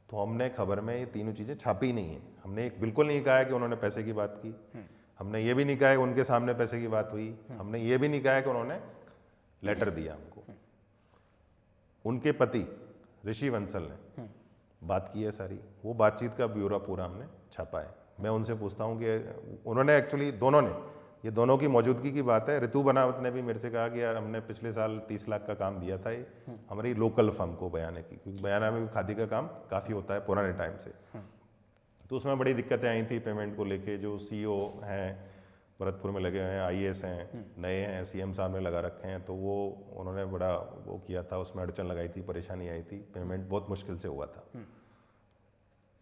तो हमने खबर में ये तीनों चीज़ें छापी नहीं है। हमने बिल्कुल नहीं कहा है कि उन्होंने पैसे की बात की, हमने ये भी नहीं कहा है कि उनके सामने पैसे की बात हुई, हमने ये भी नहीं कहा है कि उन्होंने लेटर दिया हमको। उनके पति ऋषि बंसल ने बात की है सारी, वो बातचीत का ब्यौरा पूरा हमने छापा है। मैं उनसे पूछता हूँ कि उन्होंने एक्चुअली, दोनों ने, ये दोनों की मौजूदगी की बात है। रितु बनावत ने भी मेरे से कहा कि यार हमने पिछले साल 30 लाख का काम दिया था, ये हमारी लोकल फर्म को बयाना की, क्योंकि बयाना में भी खादी का काम काफ़ी होता है पुराने टाइम से। तो उसमें बड़ी दिक्कतें आई थी पेमेंट को लेके। जो सीईओ हैं भरतपुर में लगे हुए हैं, आईएएस हैं, नए हैं, सीएम साहब ने लगा रखे हैं, तो वो उन्होंने बड़ा वो किया था, उसमें अड़चन लगाई थी, परेशानी आई थी, पेमेंट बहुत मुश्किल से हुआ था।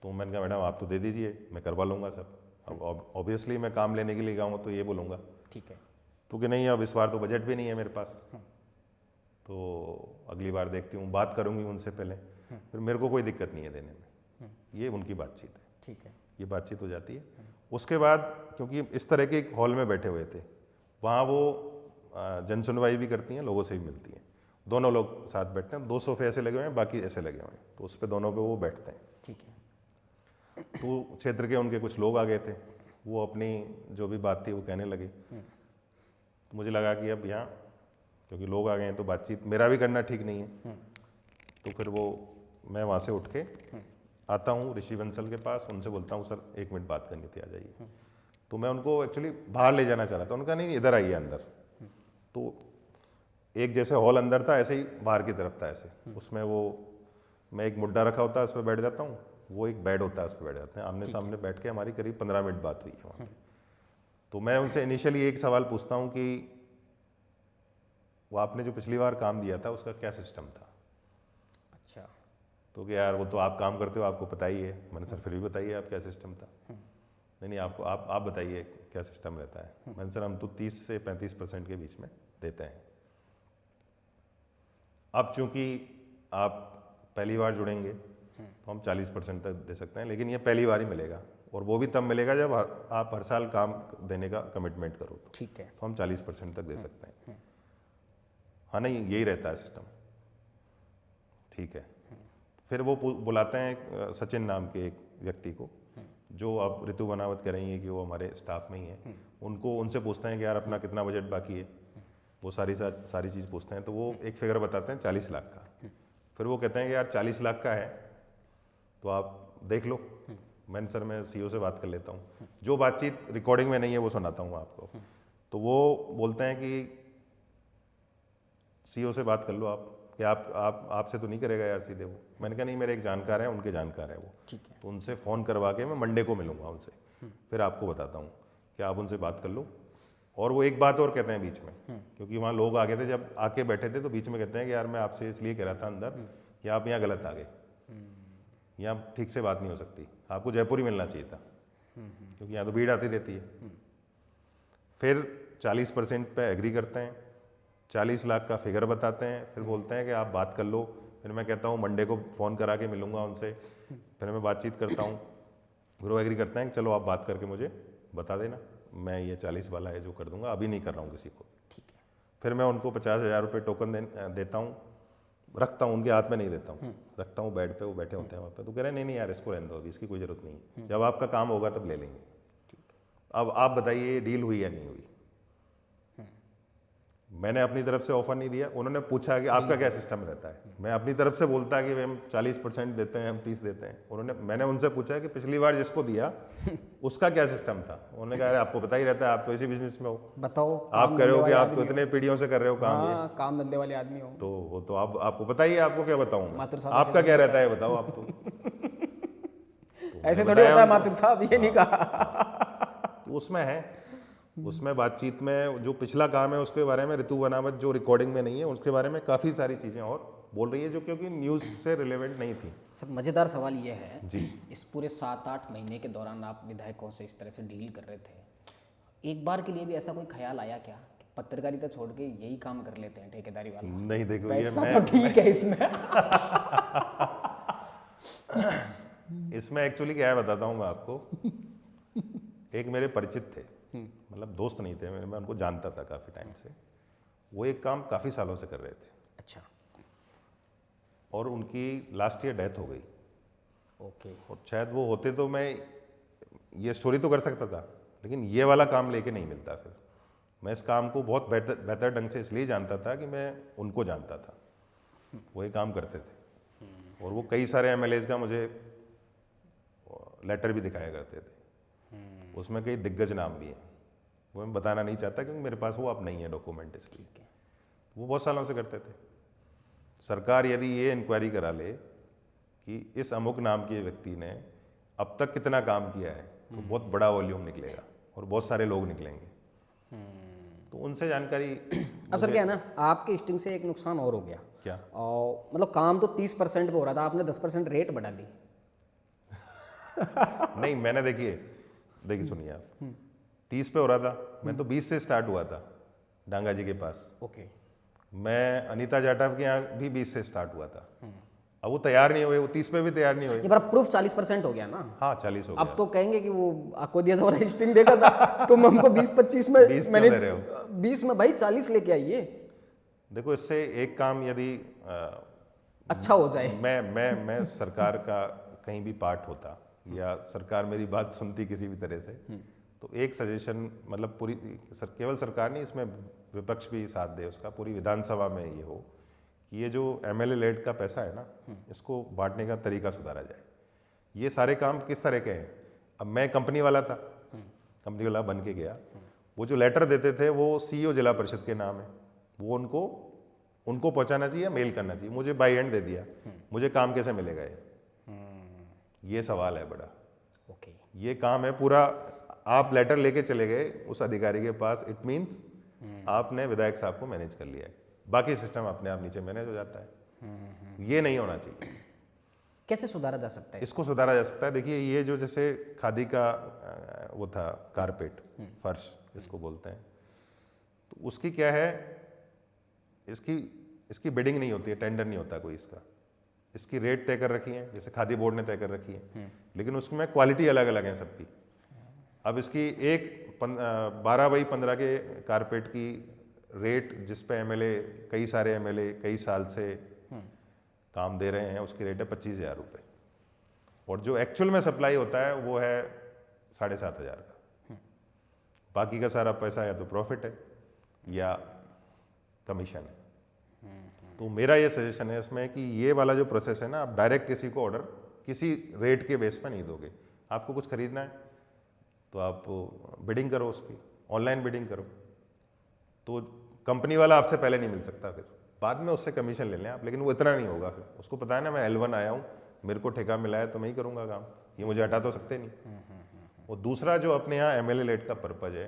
तो मैंने कहा मैडम आप तो दे दीजिए, मैं करवा लूँगा सब। अब ऑब्वियसली मैं काम लेने के लिए गया हूँ तो ये बोलूँगा, ठीक है, तो कि नहीं अब इस बार तो बजट भी नहीं है मेरे पास, तो अगली बार देखती हूँ, बात करूँगी उनसे पहले, फिर मेरे को कोई दिक्कत नहीं है देने में। ये उनकी बातचीत है, ठीक है, ये बातचीत हो जाती है। उसके बाद क्योंकि इस तरह के एक हॉल में बैठे हुए थे, वहाँ वो जन सुनवाई भी करती हैं, लोगों से भी मिलती हैं, दोनों लोग साथ बैठते हैं। 2 सोफे ऐसे लगे हुए हैं, बाकी ऐसे लगे हुए हैं, तो उस पर दोनों पे वो बैठते हैं। ठीक है। तो क्षेत्र के उनके कुछ लोग आ गए थे, वो अपनी जो भी बात थी वो कहने लगे। तो मुझे लगा कि अब यहाँ क्योंकि लोग आ गए हैं तो बातचीत मेरा भी करना ठीक नहीं है, तो फिर मैं वहाँ से उठ के आता हूँ ऋषि बंसल के पास, उनसे बोलता हूँ सर 1 मिनट बात करनी थी, आ जाइए। तो मैं उनको एक्चुअली बाहर ले जाना चाह रहा था, उनका नहीं इधर आइए अंदर। एक जैसे हॉल अंदर था ऐसे ही बाहर की तरफ था ऐसे, उसमें वो मैं एक मुड्डा रखा होता है उस पर बैठ जाता हूँ, वो एक बेड होता है उस पर बैठ जाते हैं, आमने सामने बैठ के हमारी करीब 15 मिनट बात हुई है वहाँ पे। तो मैं उनसे इनिशियली एक सवाल पूछता हूँ कि वो आपने जो पिछली बार काम दिया था उसका क्या सिस्टम था। अच्छा। तो कि यार वो तो आप काम करते हो, आपको पता ही है। मैंने सर फिर भी बताइए आप क्या सिस्टम था। नहीं आपको आप बताइए क्या सिस्टम रहता है। मैंने सर हम तो 30 से 35% के बीच में देते हैं। अब चूंकि आप पहली बार जुड़ेंगे तो हम 40% तक दे सकते हैं, लेकिन ये पहली बार ही मिलेगा, और वो भी तब मिलेगा जब आप हर साल काम देने का कमिटमेंट करो। तो ठीक है। तो हम 40% तक दे सकते हैं। हाँ नहीं यही रहता है सिस्टम। ठीक है। फिर वो बुलाते हैं सचिन नाम के एक व्यक्ति को, जो अब ऋतु बनावत कह रही है कि वो हमारे स्टाफ में ही है। उनसे पूछते हैं कि यार अपना कितना बजट बाकी है, वो सारी चीज़ पूछते हैं। तो वो एक फिगर बताते हैं 40 लाख का। फिर वो कहते हैं कि यार 40 लाख का है तो आप देख लो। मैंने सर मैं सीईओ से बात कर लेता हूँ, जो बातचीत रिकॉर्डिंग में नहीं है वो सुनाता हूँ आपको। तो वो बोलते हैं कि सीईओ से बात कर लो आप, कि आपसे तो नहीं करेगा यार सीधे वो। मैंने कहा नहीं मेरे एक जानकार है, उनके जानकार है वो। ठीक है। तो उनसे फ़ोन करवा के मैं मंडे को मिलूंगा उनसे, फिर आपको बताता हूँ कि आप उनसे बात कर लो। और वो एक बात और कहते हैं बीच में, क्योंकि वहाँ लोग आ गए थे, जब आके बैठे थे तो बीच में कहते हैं कि यार मैं आपसे इसलिए कह रहा था अंदर कि आप यहाँ गलत आ गए, यहाँ ठीक से बात नहीं हो सकती, आपको जयपुर ही मिलना चाहिए था, क्योंकि यहाँ तो भीड़ आती रहती है। फिर 40% पे एग्री करते हैं, 40 लाख का फिगर बताते हैं, फिर बोलते हैं कि आप बात कर लो। फिर मैं कहता हूँ मंडे को फ़ोन करा के मिलूंगा उनसे, फिर मैं बातचीत करता हूँ, फिर वो एग्री करते हैं कि चलो आप बात करके मुझे बता देना, मैं ये 40 वाला है जो कर दूंगा, अभी नहीं कर रहा हूँ किसी को। ठीक है। फिर मैं उनको 50,000 रुपये टोकन देता हूँ, रखता हूँ, उनके हाथ में नहीं देता हूँ, रखता हूँ बेड पे, वो बैठे होते हैं वहाँ पे। तो कह रहे हैं नहीं यार इसको रहने दो, अभी इसकी कोई ज़रूरत नहीं है, जब आपका काम होगा तब ले लेंगे। अब आप बताइए डील हुई या नहीं हुई। मैंने अपनी तरफ से ऑफर नहीं दिया, उन्होंने पूछा कि आपका क्या सिस्टम रहता है। मैं अपनी तरफ से बोलता कि हम 40% देते हैं, हम 30 देते हैं। मैंने उनसे पूछा कि पिछली बार जिसको दिया उसका क्या सिस्टम था। उन्होंने कहा आपको पता ही रहता है, आप तो इसी बिजनेस में हो, बताओ। आप कर रहे हो कि आप तो इतने पीढ़ियों से कर रहे हो काम, ये काम धंधे वाले आदमी हो। तो वो तो आपको पता ही है, आपको क्या बताऊं मैं, मातृ साहब आपका क्या रहता है बताओ आप। तो ऐसे थोड़ी होता है मातृ साहब, ये नहीं कहा। तो उसमें है, उसमें बातचीत में जो पिछला काम है उसके बारे में ऋतु बनावत, जो रिकॉर्डिंग में नहीं है, उसके बारे में काफ़ी सारी चीज़ें और बोल रही है जो क्योंकि न्यूज़ से रिलेवेंट नहीं थी। सर मज़ेदार सवाल ये है जी, इस पूरे 7-8 महीने के दौरान आप विधायकों से इस तरह से डील कर रहे थे, एक बार के लिए भी ऐसा कोई ख्याल आया क्या कि पत्रकारिता छोड़ के यही काम कर लेते हैं ठेकेदारी वाला? नहीं देखो ये पैसा तो ठीक है इसमें। इसमें एक्चुअली क्या है बताता हूँ मैं आपको। एक मेरे परिचित थे, मतलब दोस्त नहीं थे मेरे, मैं उनको जानता था काफ़ी टाइम से। वो एक काम काफ़ी सालों से कर रहे थे। अच्छा। और उनकी लास्ट ईयर डेथ हो गई। ओके। और शायद वो होते तो मैं ये स्टोरी तो कर सकता था, लेकिन ये वाला काम लेके नहीं मिलता। फिर मैं इस काम को बहुत बेहतर ढंग से इसलिए जानता था कि मैं उनको जानता था, वो ये काम करते थे। और वो कई सारे MLAs का मुझे लेटर भी दिखाया करते थे, उसमें कई दिग्गज नाम भी हैं, वो मैं बताना नहीं चाहता क्योंकि मेरे पास वो अब नहीं है डॉक्यूमेंट, इसलिए। वो बहुत सालों से करते थे। सरकार यदि ये इंक्वायरी करा ले कि इस अमुक नाम के व्यक्ति ने अब तक कितना काम किया है, तो बहुत बड़ा वॉल्यूम निकलेगा और बहुत सारे लोग निकलेंगे। तो उनसे जानकारी। अब सर क्या है ना, आपके स्टिंग से एक नुकसान और हो गया। क्या? और मतलब काम तो 30% पे हो रहा था, आपने 10% रेट बढ़ा दी। नहीं मैंने देखिए सुनिए आप, 30 पे हो रहा था, मैं तो 20 से स्टार्ट हुआ था डांगा जी के पास। ओके। मैं अनीता जाटव के यहाँ भी 20 से स्टार्ट हुआ था। अब वो तैयार नहीं हुए, वो 30 पे भी तैयार नहीं हुए। ये पर प्रूफ 40% हो गया ना। हाँ 40 हो अब गया। तो कहेंगे कि वो आपको दिया था वाला स्टिंग देखा था, तुम हमको 20-25 में 20 क्यों मैनेज, दे रहे हो? 20 में भाई 40 लेके आइए, देखो इससे एक काम यदि अच्छा हो जाए। मैं सरकार का कहीं भी पार्ट होता या सरकार मेरी बात सुनती किसी भी तरह से, तो एक सजेशन, मतलब पूरी केवल सरकार नहीं, इसमें विपक्ष भी साथ दे उसका, पूरी विधानसभा में ये हो कि ये जो MLA लेड का पैसा है ना, इसको बांटने का तरीका सुधारा जाए। ये सारे काम किस तरह के हैं। अब मैं कंपनी वाला था, कंपनी वाला बन के गया, वो जो लेटर देते थे वो CEO जिला परिषद के नाम है, वो उनको उनको पहुंचाना चाहिए, मेल करना चाहिए। मुझे बाई हैंड दे दिया, मुझे काम कैसे मिलेगा ये सवाल है बड़ा। ओके। ये काम है पूरा, आप लेटर लेके चले गए उस अधिकारी के पास, इट मीन्स आपने विधायक साहब को मैनेज कर लिया है, बाकी सिस्टम अपने आप नीचे मैनेज हो जाता है। ये नहीं होना चाहिए। कैसे सुधारा जा सकता है? इसको सुधारा जा सकता है। देखिए, ये जो जैसे खादी का वो था कारपेट, फर्श इसको बोलते हैं, तो उसकी क्या है, इसकी बिडिंग नहीं होती है, टेंडर नहीं होता कोई इसका। इसकी रेट तय कर रखी है, जैसे खादी बोर्ड ने तय कर रखी है, लेकिन उसमें क्वालिटी अलग अलग है सबकी। अब इसकी एक 12 बाई 15 के कारपेट की रेट, जिस पे एमएलए, कई सारे एमएलए कई साल से काम दे रहे हैं, उसकी रेट है 25,000 रुपये, और जो एक्चुअल में सप्लाई होता है वो है 7,500 का। बाकी का सारा पैसा या तो प्रॉफिट है या कमीशन है। तो मेरा ये सजेशन है इसमें कि ये वाला जो प्रोसेस है ना, आप डायरेक्ट किसी को ऑर्डर किसी रेट के बेस पे नहीं दोगे। आपको कुछ खरीदना है तो आप बिडिंग करो, उसकी ऑनलाइन बिडिंग करो, तो कंपनी वाला आपसे पहले नहीं मिल सकता, फिर बाद में उससे कमीशन ले लें आप, लेकिन वो इतना नहीं होगा। फिर उसको पता है ना, मैं L1 आया हूँ, मेरे को ठेका मिला है तो मैं ही करूँगा काम, ये मुझे हटा तो सकते नहीं। और दूसरा जो अपने यहाँ एमएलए लेट का पर्पज है,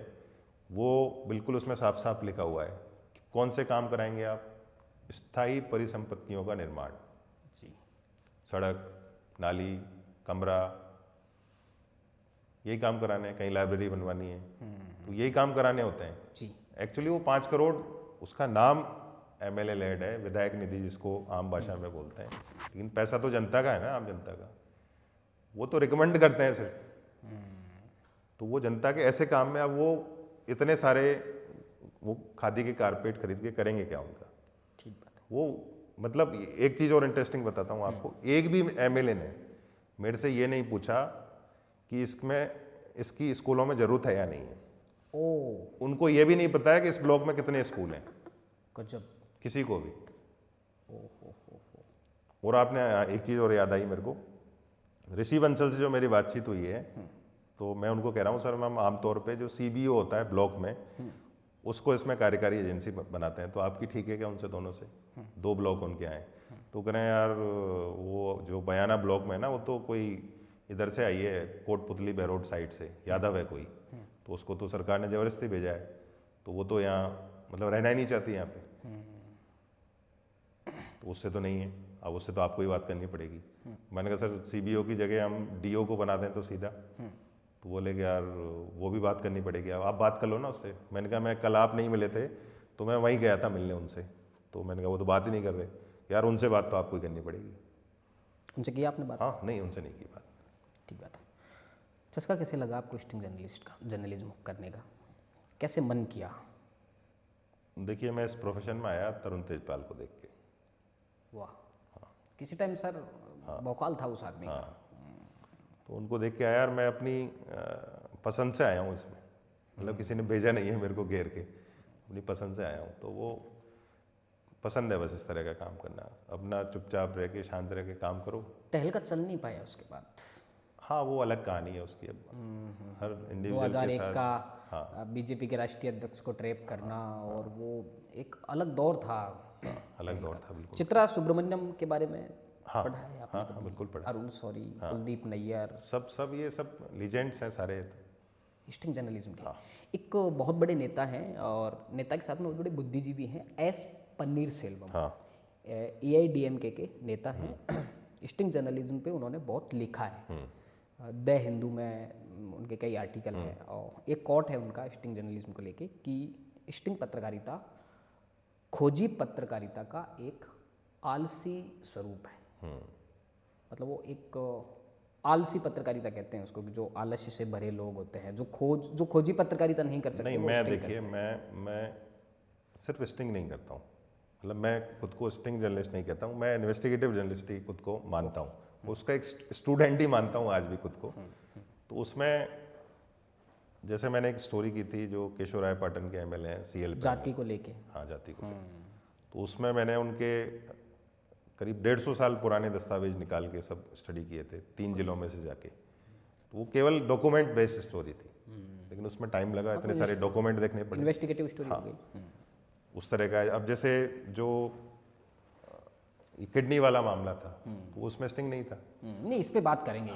वो बिल्कुल उसमें साफ साफ लिखा हुआ है कि कौन से काम कराएंगे आप। स्थायी परिसंपत्तियों का निर्माण जी। सड़क, नाली, कमरा, यही काम कराने हैं। कहीं लाइब्रेरी बनवानी है तो यही काम कराने होते हैं जी। एक्चुअली वो 5 करोड़, उसका नाम एमएलए लेड है, विधायक निधि जिसको आम भाषा में बोलते हैं, लेकिन पैसा तो जनता का है ना, आम जनता का। वो तो रिकमेंड करते हैं सिर्फ, तो वो जनता के ऐसे काम में अब वो इतने सारे वो खादी के कारपेट खरीद के करेंगे क्या उनका? ठीक बात है। वो मतलब एक चीज़ और इंटरेस्टिंग बताता हूँ आपको, एक भी एमएलए ने मेरे से ये नहीं पूछा कि इसमें इसकी स्कूलों में ज़रूरत है या नहीं है। उनको ये भी नहीं पता है कि इस ब्लॉक में कितने स्कूल हैं, गजब। किसी को भी। और आपने एक चीज़ और याद आई मेरे को, ऋषि बंसल से जो मेरी बातचीत हुई है, तो मैं उनको कह रहा हूँ, सर हम आमतौर पे जो सीबीओ होता है ब्लॉक में, उसको इसमें कार्यकारी एजेंसी बनाते हैं, तो आपकी ठीक है क्या उनसे? दोनों से 2 ब्लॉक उनके आए, तो कह रहे हैं यार वो जो बयाना ब्लॉक में ना, वो तो कोई इधर से आई है, कोटपुतली बहरोड साइड से, यादव है कोई, तो उसको तो सरकार ने ज़बरदस्ती भेजा है, तो वो तो यहाँ मतलब रहना ही नहीं चाहती यहाँ पे, तो उससे तो नहीं है। अब उससे तो आपको ही बात करनी पड़ेगी। मैंने कहा सर सीबीओ की जगह हम डीओ को बना दें तो सीधा, तो बोले कि यार वो भी बात करनी पड़ेगी, आप बात कर लो ना उससे। मैंने कहा मैं कल आप नहीं मिले थे तो मैं वहीं गया था मिलने उनसे, तो मैंने कहा वो तो बात ही नहीं कर रहे। यार उनसे बात तो आपको ही करनी पड़ेगी। उनसे किया आपने बात? हाँ, नहीं उनसे नहीं की बात। ठीक बात है। चस्का कैसे लगा आपको स्टिंग जर्नलिज्म करने का? कैसे मन किया? देखिए, मैं इस प्रोफेशन में आया तरुण तेजपाल को देख के। वाह। किसी टाइम सर भौकाल था उस आदमी का। तो उनको देख के आया, यार मैं अपनी पसंद से आया हूँ इसमें, मतलब किसी ने भेजा नहीं है मेरे को घेर के, अपनी पसंद से आया हूँ। तो वो पसंद है बस इस तरह का काम करना, अपना चुपचाप रह के शांत रह के काम करो। तहलका चल नहीं पाया उसके बाद? हाँ, वो अलग कहानी है उसकी। अब हर इंडिविजुअल के 2001 साथ का बीजेपी के राष्ट्रीय अध्यक्ष को ट्रैप करना, और वो एक अलग दौर था। अलग दौर था बिल्कुल। चित्रा सुब्रमण्यम के बारे में पढ़ा है आपने? हाँ, बिल्कुल पढ़ा। अरुण शौरी, कुलदीप नैयर, सब ये सब लीजेंड्स हैं सारे। स्टिंग जर्नलिज्म के एक बहुत बड़े नेता हैं, और नेता के साथ में बहुत बड़े बुद्धिजीवी हैं, एस पन्नीर सेल्वम। AIDMK के नेता हैं। स्टिंग जर्नलिज्म पे उन्होंने बहुत लिखा है। द हिंदू में उनके कई आर्टिकल हैं, और एक कोट है उनका स्टिंग जर्नलिज्म को लेके कि स्टिंग पत्रकारिता खोजी पत्रकारिता का एक आलसी स्वरूप है। मतलब वो एक आलसी पत्रकारिता कहते हैं उसको, कि जो आलस्य से भरे लोग होते हैं, जो खोजी पत्रकारिता नहीं कर सकते। नहीं, मैं देखिए, मैं सिर्फ स्टिंग नहीं करता हूँ, मतलब मैं खुद को स्टिंग जर्नलिस्ट नहीं कहता हूँ, मैं इन्वेस्टिगेटिव जर्नलिस्ट ही खुद को मानता हूँ, उसका एक स्टूडेंट ही मानता हूँ आज भी खुद को। तो उसमें जैसे मैंने एक स्टोरी की थी जो केशवराय पाटन के एमएलए हैं CL जाति को लेके। हाँ, जाति को लेके। तो उसमें मैंने उनके करीब 150 साल पुराने दस्तावेज निकाल के सब स्टडी किए थे 3 जिलों में से जाके। तो वो केवल डॉक्यूमेंट बेस्ड स्टोरी थी, लेकिन उसमें टाइम लगा, इतने सारे डॉक्यूमेंट देखने पड़े। इन्वेस्टिगेटिव स्टोरी हो गई। उस तरह का है। अब जैसे जो किडनी वाला मामला था तो उसमें स्टिंग नहीं था। नहीं, इस पे बात करेंगे।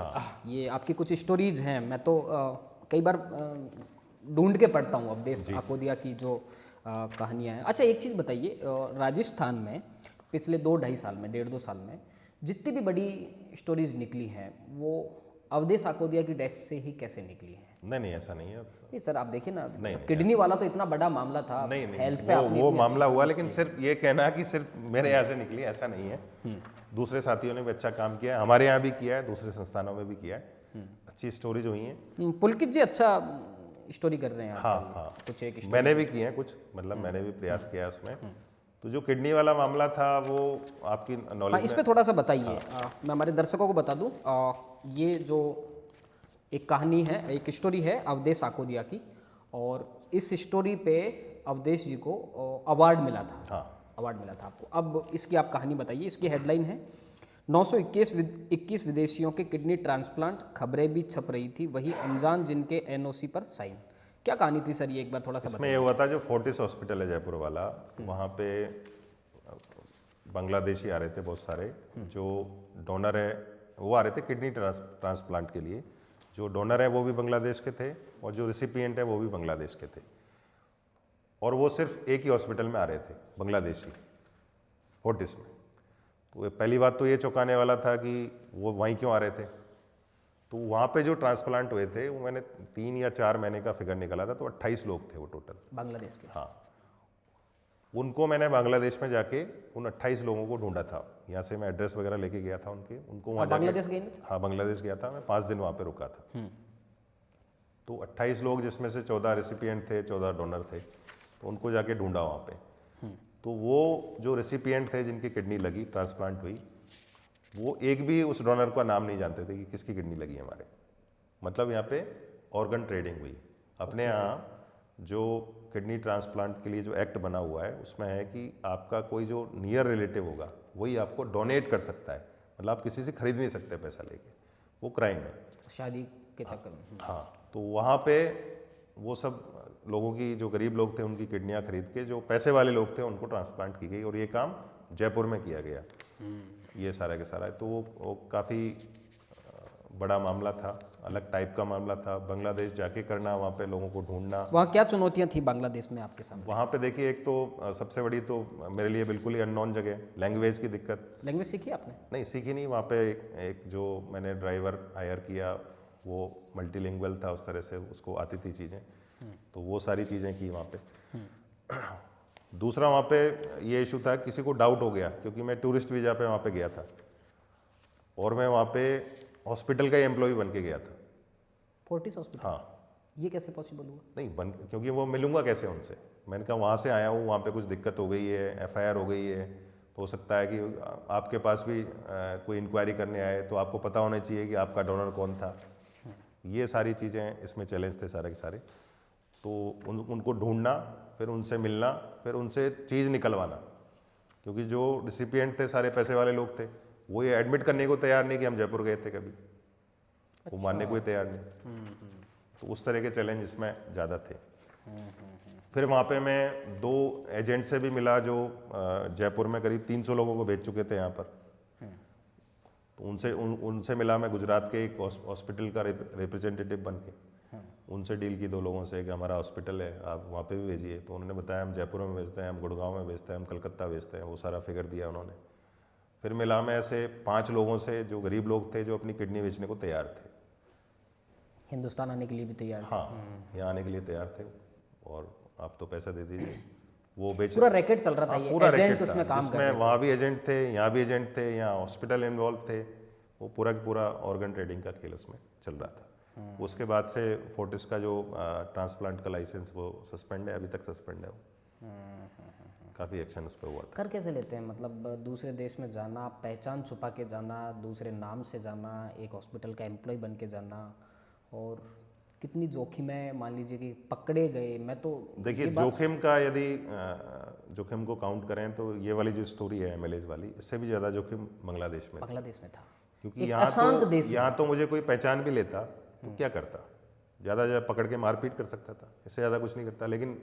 ये आपकी कुछ स्टोरीज हैं, मैं तो कई बार ढूंढ के पढ़ता हूँ अवधेश आकोदिया की जो कहानियाँ हैं। अच्छा, एक चीज़ बताइए, राजस्थान में पिछले 2-2.5 साल में, 1.5-2 साल में जितनी भी बड़ी स्टोरीज निकली हैं वो अवधेश आकोदिया की डेस्क से ही कैसे निकली हैं? नहीं, ऐसा नहीं है। नहीं सर, आप देखिए ना, नहीं, किडनी वाला तो इतना बड़ा मामला था, नहीं, हेल्थ पे आपने वो इतनी मामला अच्छी हुआ, stories लेकिन की। सिर्फ ये कहना कि सिर्फ मेरे यहाँ से निकली ऐसा नहीं है। दूसरे साथियों ने भी अच्छा काम किया है, हमारे यहाँ भी किया है, दूसरे संस्थानों में भी किया है, अच्छी स्टोरीज हुई हैं। पुलकित जी अच्छा स्टोरी कर रहे हैं आजकल। हाँ, कुछ एक मैंने भी किए हैं कुछ, मतलब मैंने भी प्रयास किया है उसमें। तो जो किडनी वाला मामला था वो आपकी हाँ, नॉलेज इस पे थोड़ा सा बताइए। मैं हमारे दर्शकों को बता दूं, ये जो एक कहानी है, एक स्टोरी है अवधेश आकोदिया की, और इस स्टोरी पे अवधेश जी को अवार्ड मिला था। हाँ, अवार्ड मिला था आपको। अब इसकी आप कहानी बताइए। इसकी हेडलाइन है 921 विदेशियों के किडनी ट्रांसप्लांट, खबरें भी छप रही थी, वही अनजान जिनके एनओसी पर साइन। क्या कहानी थी सर, ये एक बार थोड़ा सा इसमें ये हुआ था, जो फोर्टिस हॉस्पिटल है जयपुर वाला, वहाँ पे बांग्लादेशी आ रहे थे बहुत सारे। जो डोनर है वो आ रहे थे किडनी ट्रांसप्लांट के लिए। जो डोनर है वो भी बांग्लादेश के थे और जो रिसिपिएंट है वो भी बांग्लादेश के थे, और वो सिर्फ एक ही हॉस्पिटल में आ रहे थे, बांग्लादेशी, फोर्टिस में। तो पहली बात तो ये चौंकाने वाला था कि वो वहीं क्यों आ रहे थे। तो वहाँ पे जो ट्रांसप्लांट हुए थे वो मैंने 3 या 4 महीने का फिगर निकाला था, तो 28 लोग थे वो टोटल बांग्लादेश के। हाँ, उनको मैंने बांग्लादेश में जाके उन 28 लोगों को ढूंढा था। यहाँ से मैं एड्रेस वगैरह लेके गया था उनको वहाँ बांग्लादेश गए थे? हाँ, बांग्लादेश गया था मैं, 5 दिन वहाँ पे रुका था। तो 28 लोग, जिसमें से 14 रेसिपिएंट थे, 14 डोनर थे, तो उनको जाके ढूंढा वहाँ पे। तो वो जो रेसिपिएंट थे जिनकी किडनी लगी, ट्रांसप्लांट हुई, वो एक भी उस डोनर का नाम नहीं जानते थे कि किसकी किडनी लगी हमारे। मतलब यहाँ पे ऑर्गन ट्रेडिंग हुई। अपने यहाँ जो किडनी ट्रांसप्लांट के लिए जो एक्ट बना हुआ है उसमें है कि आपका कोई जो नियर रिलेटिव होगा वही आपको डोनेट कर सकता है। मतलब आप किसी से खरीद नहीं सकते पैसा लेके, वो क्राइम है शादी के चक्कर में। हाँ, तो वहाँ पे वो सब लोगों की, जो गरीब लोग थे उनकी किडनियाँ खरीद के जो पैसे वाले लोग थे उनको ट्रांसप्लांट की गई, और ये काम जयपुर में किया गया। ये सारा के सारा तो वो काफ़ी बड़ा मामला था, अलग टाइप का मामला था। बांग्लादेश जाके करना, वहाँ पे लोगों को ढूंढना। वहाँ क्या चुनौतियाँ थी बांग्लादेश में आपके सामने? वहाँ पे देखिए, एक तो सबसे बड़ी तो मेरे लिए बिल्कुल ही अननोन जगह, लैंग्वेज की दिक्कत। लैंग्वेज सीखी आपने? नहीं सीखी नहीं। वहाँ पे एक जो मैंने ड्राइवर हायर किया वो मल्टीलिंगुअल था, उस तरह से उसको आती थी चीज़ें, तो वो सारी चीज़ें की वहाँ पे। दूसरा, वहाँ पे ये इशू था, किसी को डाउट हो गया, क्योंकि मैं टूरिस्ट वीज़ा पे वहाँ पे गया था और मैं वहाँ पे हॉस्पिटल का एम्प्लॉय बन के गया था। Fortis hospital? हाँ। ये कैसे पॉसिबल हुआ? नहीं क्योंकि वो मिलूंगा कैसे उनसे। मैंने कहा वहाँ से आया हूँ, वहाँ पे कुछ दिक्कत हो गई है, एफआईआर हो गई है, तो हो सकता है कि आपके पास भी कोई इंक्वायरी करने आए, तो आपको पता होना चाहिए कि आपका डोनर कौन था। ये सारी चीज़ें इसमें चैलेंज थे सारे के सारे। तो उनको ढूंढना, फिर उनसे मिलना, फिर उनसे चीज़ निकलवाना, क्योंकि जो रिसिपिएंट थे सारे पैसे वाले लोग थे, वो ये एडमिट करने को तैयार नहीं कि हम जयपुर गए थे कभी। वो मानने को ही तैयार नहीं। तो उस तरह के चैलेंज इसमें ज़्यादा थे। फिर वहाँ पे मैं 2 एजेंट से भी मिला जो जयपुर में करीब 300 लोगों को भेज चुके थे यहाँ पर। तो उनसे मिला मैं, गुजरात के एक हॉस्पिटल का रिप्रेजेंटेटिव बन के। उनसे डील की 2 लोगों से कि हमारा हॉस्पिटल है, आप वहाँ पे भी भेजिए। तो उन्होंने बताया हम जयपुर में भेजते हैं, हम गुड़गांव में भेजते हैं, हम कलकत्ता भेजते हैं। वो सारा फिगर दिया उन्होंने। फिर मिला मैं ऐसे 5 लोगों से जो गरीब लोग थे, जो अपनी किडनी बेचने को तैयार थे, हिंदुस्तान आने के लिए भी तैयार थे। हाँ, यहाँ आने के लिए तैयार थे, और आप तो पैसा दे दीजिए। वो बेच पूरा रैकेट चल रहा था। ये पूरा एजेंट रैकेट उसमें था, काम कर जिसमें रहे थे। वहाँ भी एजेंट थे, यहाँ भी एजेंट थे, यहाँ हॉस्पिटल इन्वॉल्व थे। वो पूरा का पूरा ऑर्गन ट्रेडिंग का खेल उसमें चल रहा था। उसके बाद से फोर्टिस का जो ट्रांसप्लांट का लाइसेंस वो सस्पेंड है, अभी तक सस्पेंड है वो। काफ़ी एक्शन उस पर हुआ था। कर कैसे लेते हैं? मतलब दूसरे देश में जाना, पहचान छुपा के जाना, दूसरे नाम से जाना, एक हॉस्पिटल का एम्प्लॉय बन के जाना, और कितनी जोखिम है। मान लीजिए कि पकड़े गए, मैं तो देखिए जोखिम का, यदि जोखिम को काउंट करें तो ये वाली जो स्टोरी है एमएलएज वाली, इससे भी ज़्यादा जोखिम बांग्लादेश में था। बांग्लादेश में था, क्योंकि एक अशांत देश। यहाँ तो मुझे कोई पहचान भी लेता तो क्या करता। ज़्यादा ज़्यादा पकड़ के मारपीट कर सकता था, इससे ज़्यादा कुछ नहीं करता। लेकिन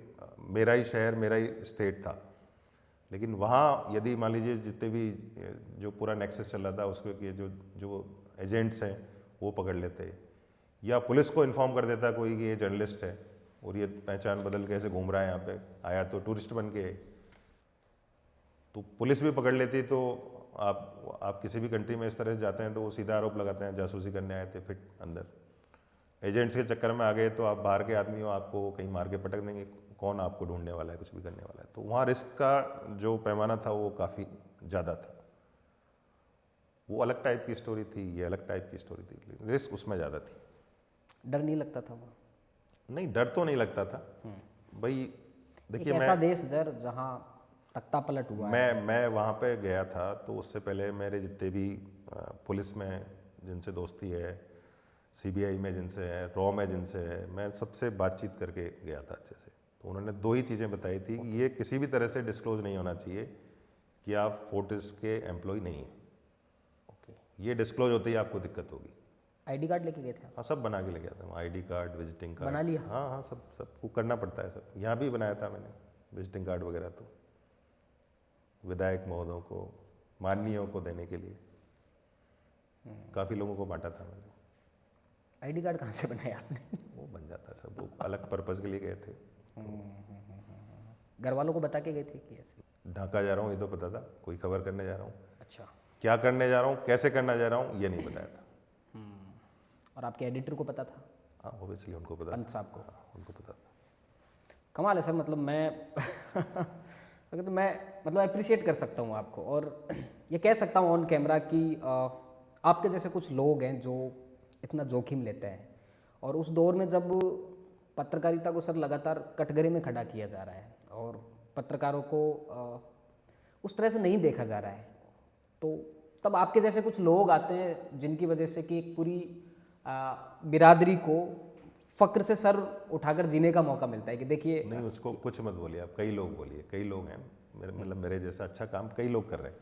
मेरा ही शहर, मेरा ही स्टेट था। लेकिन वहाँ यदि मान लीजिए जितने भी जो पूरा नेक्सस चल रहा था उसके ये जो एजेंट्स हैं वो पकड़ लेते, या पुलिस को इन्फॉर्म कर देता कोई कि ये जर्नलिस्ट है और ये पहचान बदल के ऐसे घूम रहा है, यहाँ पे आया तो टूरिस्ट बन के, तो पुलिस भी पकड़ लेती। तो आप किसी भी कंट्री में इस तरह से जाते हैं तो वो सीधा आरोप लगाते हैं जासूसी करने आए थे, फिर अंदर एजेंट्स के चक्कर में आ गए तो आप बाहर के आदमी हो, आपको कहीं मार के पटक देंगे, कौन आपको ढूंढने वाला है, कुछ भी करने वाला है। तो वहाँ रिस्क का जो पैमाना था वो काफ़ी ज़्यादा था। वो अलग टाइप की स्टोरी थी, ये अलग टाइप की स्टोरी थी, रिस्क उसमें ज़्यादा थी। डर नहीं लगता था वो? नहीं, डर तो नहीं लगता था भाई। देखिए, एक ऐसा देश सर जहाँ तख्ता पलट हुआ है। मैं वहाँ पे गया था तो उससे पहले मेरे जितने भी पुलिस में जिनसे दोस्ती है, सीबीआई में जिनसे है, रॉ में जिनसे है, मैं सबसे बातचीत करके गया था अच्छे से। तो उन्होंने 2 ही चीज़ें बताई थी कि ये किसी भी तरह से डिस्क्लोज नहीं होना चाहिए कि आप फोर्टिस के एम्प्लॉय नहीं हैं। ओके। ये डिस्क्लोज होते ही आपको दिक्कत होगी। आईडी कार्ड लेके गए थे आप? हाँ, सब बना के ले गया था, आईडी कार्ड, विजिटिंग कार्ड बना लिया? हाँ हाँ, सबको करना पड़ता है। सब यहाँ भी बनाया था मैंने, विजिटिंग कार्ड वगैरह तो विधायक महोदयों को, माननीयों को देने के लिए काफ़ी लोगों को बांटा था मैंने। आईडी कार्ड कहाँ से बनाया आपने? वो बन जाता है सब, वो अलग पर्पज़ के लिए गए थे। घर वालों को बता के गए थे कि ऐसे? ढाका जा रहा हूँ ये तो पता था, कोई खबर करने जा रहा हूँ, अच्छा। क्या करने जा रहा हूँ, कैसे करना जा रहा हूँ, ये नहीं बताया था। और आपके एडिटर को पता था? हाँ, ऑब्वियसली उनको पता पंत था। साहब को? हाँ, उनको पता था। कमाल है सर, मतलब मैं अगर तो मैं मतलब अप्रिशिएट कर सकता हूँ आपको, और ये कह सकता हूँ ऑन कैमरा कि आपके जैसे कुछ लोग हैं जो इतना जोखिम लेते हैं, और उस दौर में जब पत्रकारिता को सर लगातार कटघरे में खड़ा किया जा रहा है और पत्रकारों को उस तरह से नहीं देखा जा रहा है, तो तब आपके जैसे कुछ लोग आते हैं जिनकी वजह से कि एक पूरी बिरादरी को फ़क्र से सर उठाकर जीने का मौका मिलता है कि देखिए। नहीं, उसको कुछ मत बोलिए आप, कई लोग बोलिए, कई लोग हैं मतलब मेरे जैसा अच्छा काम कई लोग कर रहे हैं।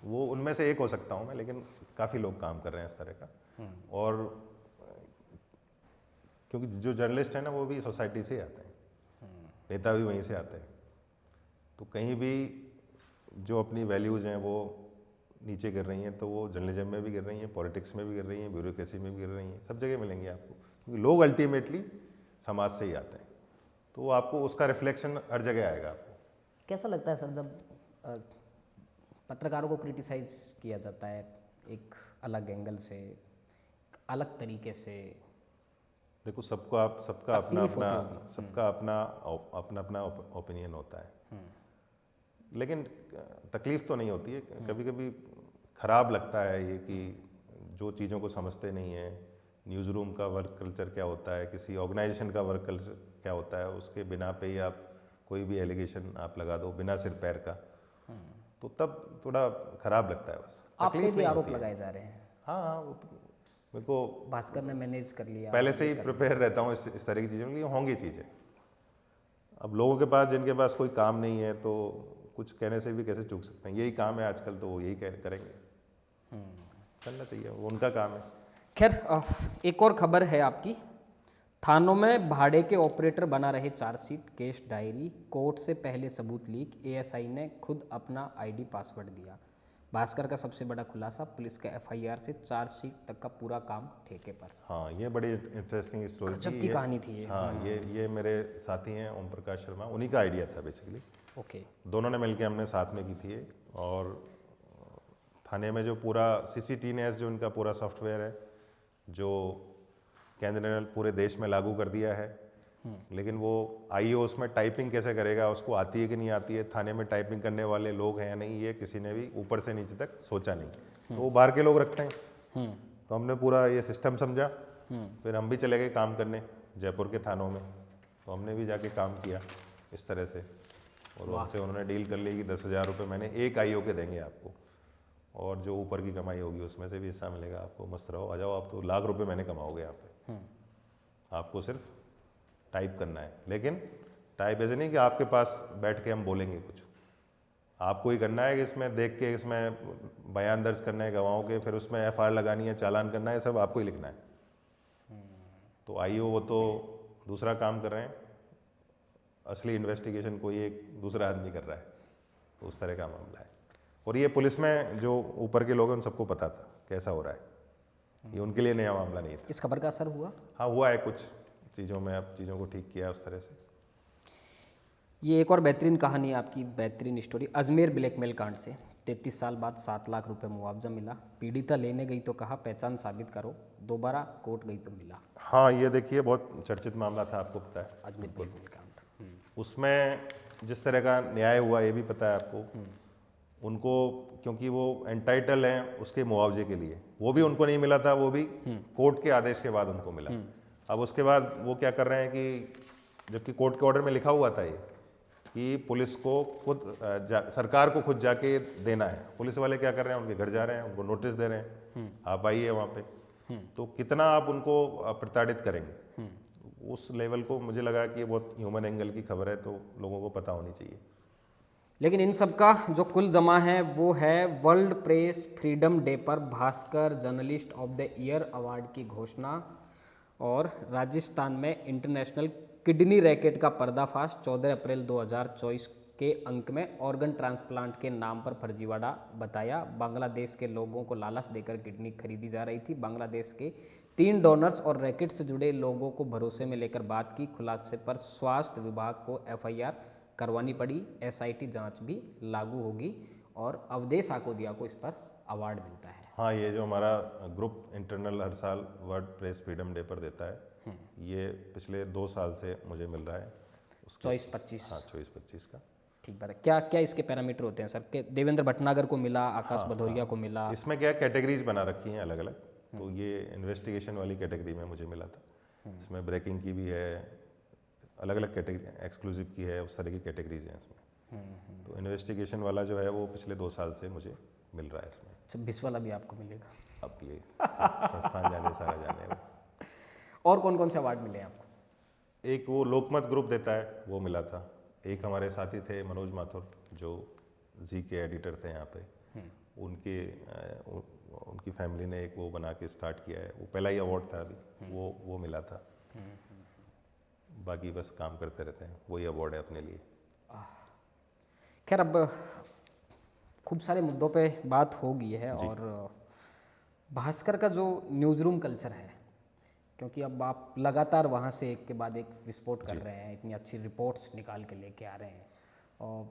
वो उनमें से एक हो सकता हूँ मैं, लेकिन काफ़ी लोग काम कर रहे हैं इस तरह का। और क्योंकि जो जर्नलिस्ट हैं ना वो भी सोसाइटी से ही आते हैं, नेता भी वहीं से आते हैं, तो कहीं भी जो अपनी वैल्यूज़ हैं वो नीचे गिर रही हैं, तो वो जर्नलिज्म में भी गिर रही हैं, पॉलिटिक्स में भी गिर रही हैं, ब्यूरोक्रेसी में भी गिर रही हैं, सब जगह मिलेंगी आपको, क्योंकि लोग अल्टीमेटली समाज से ही आते हैं, तो आपको उसका रिफ्लेक्शन हर जगह आएगा आपको। कैसा लगता है सर जब पत्रकारों को क्रिटिसाइज किया जाता है एक अलग एंगल से, एक अलग तरीके से? देखो, सबका अपना ओपिनियन होता है, लेकिन तकलीफ तो नहीं होती है। कभी कभी खराब लगता है ये कि जो चीज़ों को समझते नहीं है, न्यूज़ रूम का वर्क कल्चर क्या होता है, किसी ऑर्गेनाइजेशन का वर्क कल्चर क्या होता है, उसके बिना पे ही आप कोई भी एलिगेशन आप लगा दो बिना सिर पैर का, तो तब थोड़ा खराब लगता है। बस आप पे तकलीफ भी नहीं आरोप होती है। लगाए जा रहे हैं? हाँ, वो तो मेरे को भास्कर ने मैनेज कर लिया, पहले से ही प्रिपेयर रहता हूँ इस तरह की चीज़ों के लिए, होंगी चीज़ें। अब लोगों के पास, जिनके पास कोई काम नहीं है, तो कुछ कहने से भी कैसे चूक सकते हैं। यही काम है आजकल, तो वो यही करेंगे, करना चाहिए, वो उनका काम है। खैर, एक और खबर है आपकी। थानों में भाड़े के ऑपरेटर बना रहे चार्जशीट, केस डायरी, कोर्ट से पहले सबूत लीक, एएसआई ने खुद अपना आईडी पासवर्ड दिया। भास्कर का सबसे बड़ा खुलासा, पुलिस के एफआईआर से चार्जशीट तक का पूरा काम ठेके पर। हाँ, ये बड़ी इंटरेस्टिंग स्टोरी थी। गजब की कहानी थी ये। हाँ, ये मेरे साथी हैं ओम प्रकाश शर्मा, उन्हीं का आइडिया था बेसिकली। ओके। दोनों ने मिलकर हमने साथ में की थी ये। और थाने में जो पूरा CCTNS जो इनका पूरा सॉफ्टवेयर है, जो केंद्र ने पूरे देश में लागू कर दिया है, लेकिन वो आईओ उसमें टाइपिंग कैसे करेगा, उसको आती है कि नहीं आती है, थाने में टाइपिंग करने वाले लोग हैं या नहीं, ये किसी ने भी ऊपर से नीचे तक सोचा नहीं। तो वो बाहर के लोग रखते हैं। तो हमने पूरा ये सिस्टम समझा, फिर हम भी चले गए काम करने जयपुर के थानों में। तो हमने भी जाके काम किया इस तरह से, और उनसे उन्होंने डील कर ली कि 10,000 रुपये महीने एक आईओ के देंगे आपको, और जो ऊपर की कमाई होगी उसमें से भी हिस्सा मिलेगा आपको। मस्त रहो, आ जाओ, आप तो लाख रुपए महीने कमाओगे यहाँ पे। आपको सिर्फ टाइप करना है, लेकिन टाइप ऐसे नहीं कि आपके पास बैठ के हम बोलेंगे कुछ, आपको ही करना है कि इसमें देख के इसमें बयान दर्ज करना है गवाहों के, फिर उसमें FIR लगानी है, चालान करना है, सब आपको ही लिखना है। तो आईओ वो तो दूसरा काम कर रहे हैं, असली इन्वेस्टिगेशन कोई एक दूसरा आदमी कर रहा है, तो उस तरह का मामला है। और ये पुलिस में जो ऊपर के लोग हैं उन सबको पता था कैसा हो रहा है, ये उनके लिए नया मामला नहीं था। इस खबर का असर हुआ? हाँ हुआ है, कुछ चीज़ों में अब चीज़ों को ठीक किया उस तरह से। ये एक और बेहतरीन कहानी है आपकी, बेहतरीन स्टोरी। अजमेर ब्लैकमेल कांड से 33 साल बाद 7 लाख रुपए मुआवजा मिला। पीड़िता लेने गई तो कहा पहचान साबित करो, दोबारा कोर्ट गई तो मिला। हाँ ये देखिए बहुत चर्चित मामला था, आपको पता है। अजमेर ब्लैकमेल कांड। उसमें जिस तरह का न्याय हुआ ये भी पता है आपको। उनको क्योंकि वो एंटाइटल हैं उसके मुआवजे के लिए, वो भी उनको नहीं मिला था, वो भी कोर्ट के आदेश के बाद उनको मिला। अब उसके बाद वो क्या कर रहे हैं कि जबकि कोर्ट के ऑर्डर में लिखा हुआ था ये कि पुलिस को खुद सरकार को खुद जाके देना है, पुलिस वाले क्या कर रहे हैं, उनके घर जा रहे हैं, उनको नोटिस दे रहे हैं आप आइए वहाँ पे। तो कितना आप उनको प्रताड़ित करेंगे, उस लेवल को मुझे लगा कि ये बहुत ह्यूमन एंगल की खबर है, तो लोगों को पता होनी चाहिए। लेकिन इन सब का जो कुल जमा है वो है वर्ल्ड प्रेस फ्रीडम डे पर Bhaskar journalist of the year award की घोषणा और राजस्थान में इंटरनेशनल किडनी रैकेट का पर्दाफाश। 14 अप्रैल 2024 के अंक में ऑर्गन ट्रांसप्लांट के नाम पर फर्जीवाड़ा बताया। बांग्लादेश के लोगों को लालच देकर किडनी खरीदी जा रही थी। बांग्लादेश के 3 डोनर्स और रैकेट से जुड़े लोगों को भरोसे में लेकर बात की। खुलासे पर स्वास्थ्य विभाग को एफआईआर करवानी पड़ी। एसआईटी जांच भी लागू होगी और अवधेश आकोदिया को इस पर अवार्ड मिलता है। हाँ ये जो हमारा ग्रुप इंटरनल हर साल वर्ल्ड प्रेस फ्रीडम डे पर देता है, ये पिछले 2 साल से मुझे मिल रहा है। 24-25। हाँ 24-25 का। ठीक बात है। क्या क्या इसके पैरामीटर होते हैं सर? के देवेंद्र भटनागर को मिला, आकाश भदौरिया को मिला। इसमें क्या कैटेगरीज बना रखी हैं अलग अलग, तो ये इन्वेस्टिगेशन वाली कैटेगरी में मुझे मिला था। इसमें ब्रेकिंग की भी है, अलग अलग कैटेगरी, एक्सक्लूसिव की है, उस तरह की कैटेगरीज हैं इसमें। तो इन्वेस्टिगेशन वाला जो है वो पिछले 2 साल से मुझे मिल रहा है इसमें। 26 वाला भी आपको मिलेगा। अब ये संस्थान जाने सारा जाने वो। और कौन कौन से अवार्ड मिले हैं आपको? एक वो लोकमत ग्रुप देता है, वो मिला था। एक हमारे साथी थे मनोज माथुर जो जी के एडिटर थे यहाँ पे, उनकी फैमिली ने एक वो बना के स्टार्ट किया है, वो पहला ही अवार्ड था अभी, वो मिला था। बाकी बस काम करते रहते हैं, वही अवार्ड है अपने लिए। खैर अब खूब सारे मुद्दों पे बात हो गई है और भास्कर का जो न्यूज़ रूम कल्चर है, क्योंकि अब आप लगातार वहाँ से एक के बाद एक विस्फोट कर रहे हैं, इतनी अच्छी रिपोर्ट्स निकाल के लेके आ रहे हैं, और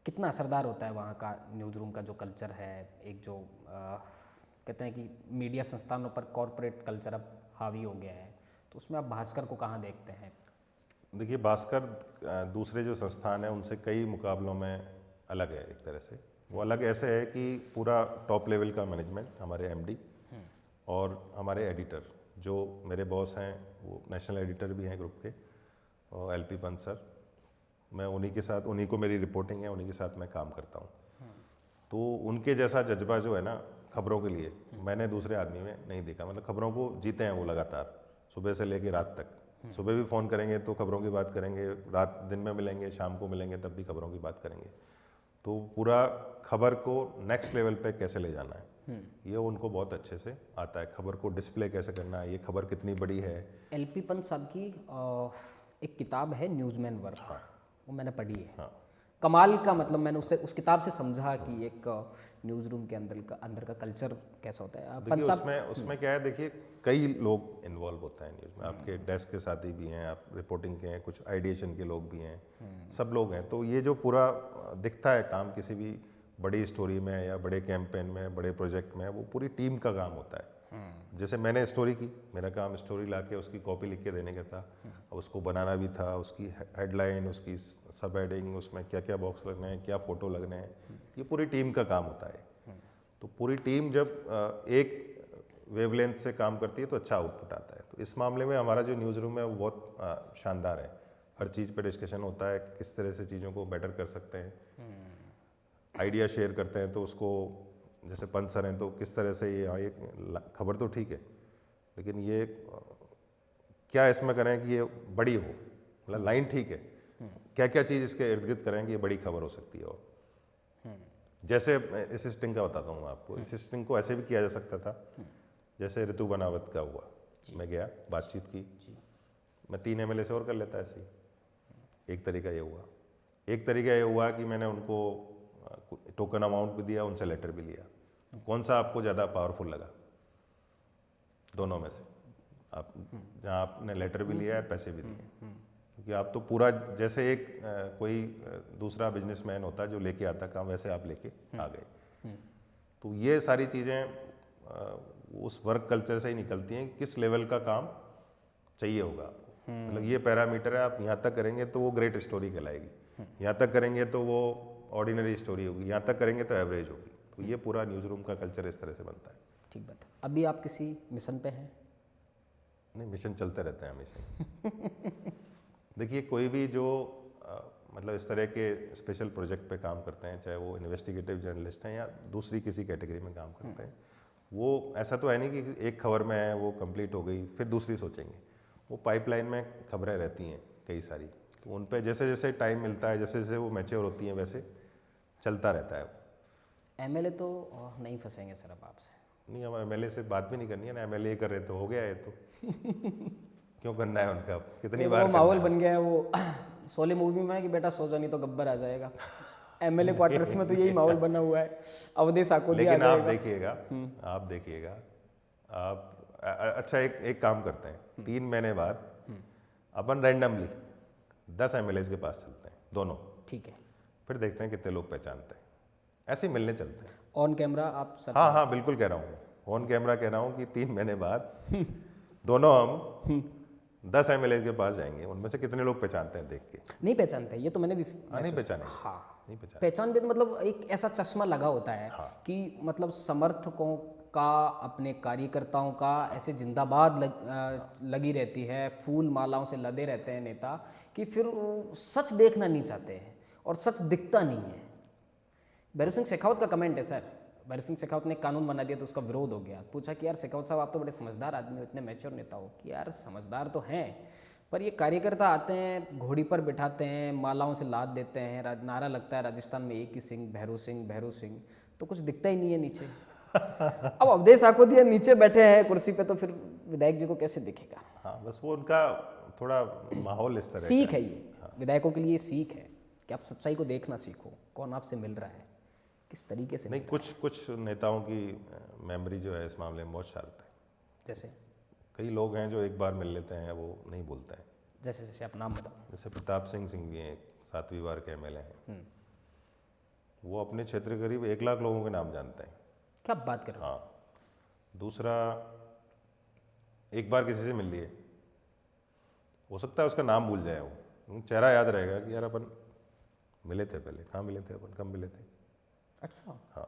कितना असरदार होता है वहाँ का न्यूज़ रूम का जो कल्चर है। एक जो कहते हैं कि मीडिया संस्थानों पर कॉरपोरेट कल्चर अब हावी हो गया है, तो उसमें आप भास्कर को कहाँ देखते हैं? देखिए भास्कर दूसरे जो संस्थान है उनसे कई मुकाबलों में अलग है। एक तरह से वो अलग ऐसे है कि पूरा टॉप लेवल का मैनेजमेंट, हमारे एमडी और हमारे एडिटर जो मेरे बॉस हैं, वो नेशनल एडिटर भी हैं ग्रुप के, और एलपी पंत सर, मैं उन्हीं के साथ, उन्हीं को मेरी रिपोर्टिंग है, उन्हीं के साथ मैं काम करता हूँ। तो उनके जैसा जज्बा जो है ना खबरों के लिए, मैंने दूसरे आदमी में नहीं देखा। मतलब खबरों को जीते हैं वो लगातार, सुबह से लेकर रात तक। सुबह भी फ़ोन करेंगे तो खबरों की बात करेंगे, रात दिन में मिलेंगे, शाम को मिलेंगे तब भी खबरों की बात करेंगे। तो पूरा खबर को नेक्स्ट लेवल पे कैसे ले जाना है, ये उनको बहुत अच्छे से आता है। खबर को डिस्प्ले कैसे करना है, ये खबर कितनी बड़ी है। एलपी पंत साहब की एक किताब है न्यूज़मैन वर्क, वो मैंने पढ़ी है। हाँ। कमाल का, मतलब मैंने उस किताब से समझा कि एक न्यूज़ रूम के अंदर का कल्चर कैसा होता है। पंत साहब उसमें क्या है, देखिए कई लोग इन्वॉल्व होते हैं न्यूज़ में। आपके डेस्क के साथी भी हैं, आप रिपोर्टिंग के हैं, कुछ आइडिएशन के लोग भी हैं, सब लोग हैं। तो ये जो पूरा दिखता है काम किसी भी बड़ी स्टोरी में या बड़े कैंपेन में, बड़े प्रोजेक्ट में, वो पूरी टीम का काम होता है। जैसे मैंने स्टोरी की, मेरा काम स्टोरी लाके उसकी कॉपी लिख के देने का था, उसको बनाना भी था, उसकी हेडलाइन, उसकी सब हेडिंग, उसमें क्या क्या बॉक्स लगने हैं, क्या फ़ोटो लगने हैं, ये पूरी टीम का काम होता है। तो पूरी टीम जब एक वेवलेंथ से काम करती है तो अच्छा आउटपुट आता है। तो इस मामले में हमारा जो न्यूज़ रूम है वो बहुत शानदार है। हर चीज़ पे डिस्कशन होता है, किस तरह से चीज़ों को बेटर कर सकते हैं, आइडिया शेयर करते हैं। तो उसको जैसे पंत सर हैं तो किस तरह से ये खबर तो ठीक है, लेकिन ये क्या इसमें करें कि ये बड़ी हो, मतलब लाइन ठीक है, क्या क्या चीज़ इसके इर्द गिर्द करें कि ये बड़ी खबर हो सकती है। और जैसे इस स्टिंग का बताता हूँ आपको, इस स्टिंग को ऐसे भी किया जा सकता था जैसे ऋतु बनावत का हुआ। मैं गया, बातचीत की, मैं 3 MLA से और कर लेता ऐसे ही। एक तरीका ये हुआ। एक तरीका ये हुआ कि मैंने उनको टोकन अमाउंट भी दिया, उनसे लेटर भी लिया। तो कौन सा आपको ज़्यादा पावरफुल लगा दोनों में से? आप जहाँ आपने लेटर भी लिया है, पैसे भी दिए, क्योंकि आप तो पूरा जैसे एक कोई दूसरा बिजनेसमैन होता है जो लेके आता काम, वैसे आप लेके आ गए। तो ये सारी चीज़ें उस वर्क कल्चर से ही निकलती हैं कि किस लेवल का काम चाहिए होगा आपको। मतलब ये पैरामीटर है, आप यहाँ तक करेंगे तो वो ग्रेट स्टोरी कहलाएगी, यहाँ तक करेंगे तो वो ऑर्डिनरी स्टोरी होगी, यहाँ तक करेंगे तो एवरेज होगी। तो ये पूरा न्यूज़ रूम का कल्चर इस तरह से बनता है। ठीक बात है। अभी आप किसी मिशन पे हैं? नहीं, मिशन चलते रहते हैं हमेशा। देखिए, कोई भी जो मतलब इस तरह के स्पेशल प्रोजेक्ट पे काम करते हैं, चाहे वो इन्वेस्टिगेटिव जर्नलिस्ट हैं या दूसरी किसी कैटेगरी में काम करते हैं, वो ऐसा तो है नहीं कि एक खबर में है वो कंप्लीट हो गई फिर दूसरी सोचेंगे। वो पाइपलाइन में खबरें रहती हैं कई सारी, तो उन पे जैसे जैसे टाइम मिलता है, जैसे जैसे वो मैच्योर होती हैं, वैसे चलता रहता है। MLA तो नहीं फंसेंगे सर अब आपसे? नहीं, हम MLA से बात भी नहीं करनी है ना, MLA कर रहे तो हो गया है तो क्यों करना है उनका? कितनी बार वो माहौल बन गया है वो शोले मूवी में है कि बेटा सो जा नहीं तो गब्बर आ जाएगा। MLA क्वार्टर्स में तो यही माहौल बना हुआ है, अवधेश साकोदिया आ लेकिन आप जाएगा। देखिएगा, आप अच्छा एक काम करते हैं, 3 महीने बाद अपन रैंडमली 10 MLAs के पास चलते हैं दोनों, ठीक है, फिर देखते हैं कितने लोग पहचानते हैं। ऐसे ही मिलने चलते हैं। ऑन कैमरा आप सर? हाँ, बिल्कुल कह रहा हूँ, ऑन कैमरा कह रहा हूँ कि 3 महीने बाद दोनों हम 10 MLAs के पास जाएंगे, उनमें से कितने लोग पहचानते हैं देख के। नहीं पहचानते, ये तो मैंने भी नहीं पहचाने। हाँ, नहीं पहचाने। पहचान भी मतलब एक ऐसा चश्मा लगा होता है कि मतलब समर्थकों का, अपने कार्यकर्ताओं का ऐसे जिंदाबाद लगी रहती है, फूल मालाओं से लदे रहते हैं नेता, कि फिर वो सच देखना नहीं चाहते हैं और सच दिखता नहीं है। भैरू सिंह शेखावत का कमेंट है सर, भैरू सिंह शेखावत ने कानून बना दिया तो उसका विरोध हो गया। पूछा कि यार शेखावत साहब आप तो बड़े समझदार आदमी हो, इतने मैच्योर नेता हो, कि यार समझदार तो हैं, पर ये कार्यकर्ता आते हैं, घोड़ी पर बिठाते हैं, मालाओं से लाद देते हैं, नारा लगता है राजस्थान में एक ही सिंह, भैरू सिंह, तो कुछ दिखता ही नहीं है नीचे। अब अवधेश साकोदिया नीचे बैठे हैं कुर्सी पे, तो फिर विधायक जी को कैसे दिखेगा? हाँ, बस वो उनका थोड़ा माहौल इस तरह सीख है ये, विधायकों के लिए सीख है कि आप सच्चाई को देखना सीखो, कौन आपसे मिल रहा है, किस तरीके से। नहीं, कुछ नेताओं की मेमोरी जो है इस मामले में बहुत शार्प है। जैसे कई लोग हैं जो एक बार मिल लेते हैं, वो नहीं भूलते हैं। जैसे आप नाम बताओ। जैसे प्रताप सिंह भी हैं, 7वीं बार के MLA हैं। वो अपने क्षेत्र के करीब 1 लाख लोगों के नाम जानते हैं। क्या बात कर रहे हो? हाँ। दूसरा, एक बार किसी से मिल लिए, हो सकता है उसका नाम भूल जाए, वो चेहरा याद रहेगा कि यार अपन मिले थे पहले, कहाँ मिले थे अपन, कब मिले थे। अच्छा। हाँ,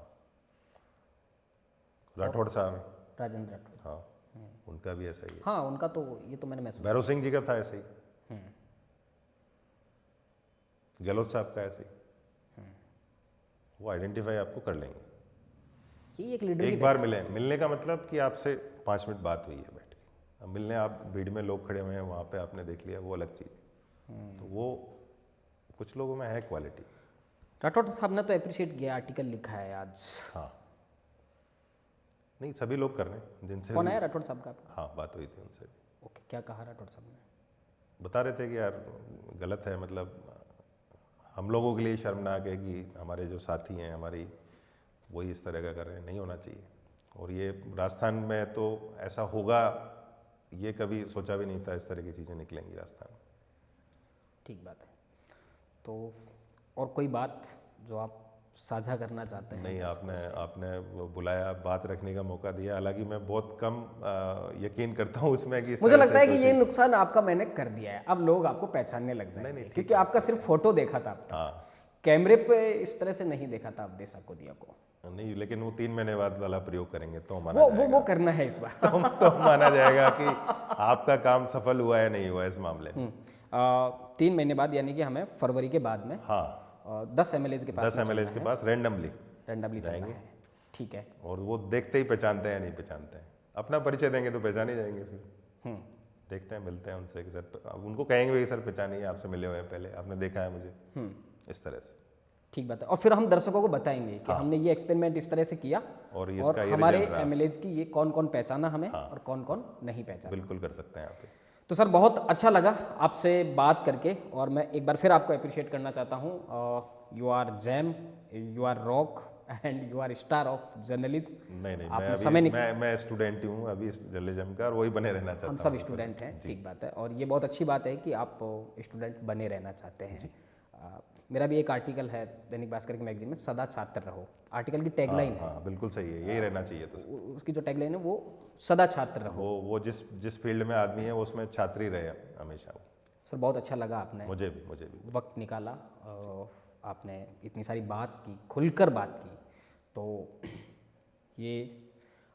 राठौड़ साहब हैं, राजेंद्र राठौड़, हाँ, उनका भी ऐसा ही है। हाँ उनका तो ये तो मैंने महसूस। भैरव सिंह जी का था ऐसे ही, गहलोत साहब का ऐसे ही। वो आइडेंटिफाई आपको कर लेंगे। ये एक लीडर एक बार मिलने का मतलब कि आपसे 5 मिनट बात हुई है बैठ के। अब मिलने आप भीड़ में लोग खड़े हुए हैं, वहाँ पे आपने देख लिया, वो अलग चीज़ है। तो वो कुछ लोगों में है क्वालिटी। राठौड़ साहब ने तो अप्रिशिएट किया, आर्टिकल लिखा है आज। हाँ, नहीं सभी लोग कर रहे हैं जिनसे फोन आया राठौड़ साहब का आपका? हाँ, बात हुई थी उनसे। ओके, क्या कहा राठौड़ साहब ने? बता रहे थे कि यार गलत है, मतलब हम लोगों के लिए शर्मनाक है कि हमारे जो साथी हैं हमारी, वही इस तरह का कर रहे हैं, नहीं होना चाहिए। और ये राजस्थान में तो ऐसा होगा, ये कभी सोचा भी नहीं था इस तरह की चीज़ें निकलेंगी राजस्थान में। ठीक बात है। तो और कोई बात जो आप साझा करना चाहते हैं? नहीं, आपने वो बुलाया, बात रखने का मौका दिया, हालांकि मैं बहुत कम यकीन करता हूँ उसमें कि मुझे लगता है कि ये नुकसान आपका मैंने कर दिया है, अब लोग आपको पहचानने लग जाएंगे, क्योंकि आपका सिर्फ फोटो देखा था, हाँ, कैमरे पे इस तरह से नहीं देखा था अवधेश साकोदिया को। नहीं, लेकिन वो 3 महीने बाद वाला प्रयोग करेंगे तो वो वो करना है इस बार। तो माना जाएगा कि आपका काम सफल हुआ है, नहीं हुआ इस मामले में। 3 महीने बाद, यानी कि हमें फरवरी के बाद में, हाँ, 10 MLAs के पास 10 MLAs के पास रैंडमली जाएंगे। ठीक है। और वो देखते ही पहचानते हैं, नहीं पहचानते हैं, अपना परिचय देंगे तो पहचान ही जाएंगे। फिर देखते हैं, मिलते हैं उनसे कि सर, अब उनको कहेंगे कि सर पहचानिए, आपसे मिले हुए हैं पहले, आपने देखा है मुझे, इस तरह से। ठीक बात है। और फिर हम दर्शकों को बताएंगे कि हमने ये एक्सपेरिमेंट इस तरह से किया और और इसका ये हमारे रिजल्ट रहा। एमएलएज की ये कौन कौन पहचाना हमें और कौन कौन नहीं पहचाना। बिल्कुल कर सकते हैं आप ये। तो सर बहुत अच्छा लगा आपसे बात करके और मैं एक बार फिर आपको अप्रिशिएट करना चाहता हूँ। You are gem, you are rock and you are star of journalism. नहीं नहीं, आपने मैं समय अभी मैं स्टूडेंट ही हूँ अभी जर्नलिज्म का, और वही बने रहना चाहता हम हूँ। सब स्टूडेंट हैं, ठीक बात है। और ये बहुत अच्छी बात है कि आप स्टूडेंट बने रहना चाहते हैं। मेरा भी एक आर्टिकल है दैनिक भास्कर के मैगजीन में, सदा छात्र रहो। आर्टिकल की टैगलाइन है, हाँ बिल्कुल सही है, यही रहना चाहिए। तो उसकी जो टैगलाइन है वो सदा छात्र रहो। वो जिस फील्ड में आदमी है वो उसमें छात्र ही रहे हमेशा वो। सर बहुत अच्छा लगा आपने मुझे भी वक्त निकाला, आपने इतनी सारी बात की, खुलकर बात की। तो ये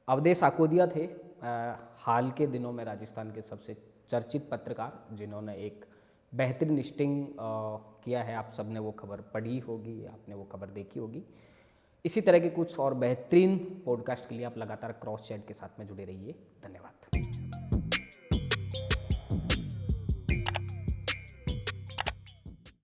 अवधेश आकोदिया थे, हाल के दिनों में राजस्थान के सबसे चर्चित पत्रकार, जिन्होंने एक बेहतरीन स्टिंग किया है। आप सबने वो खबर पढ़ी होगी, आपने वो खबर देखी होगी। इसी तरह के कुछ और बेहतरीन पॉडकास्ट के लिए आप लगातार क्रॉस चैट के साथ में जुड़े रहिए। धन्यवाद।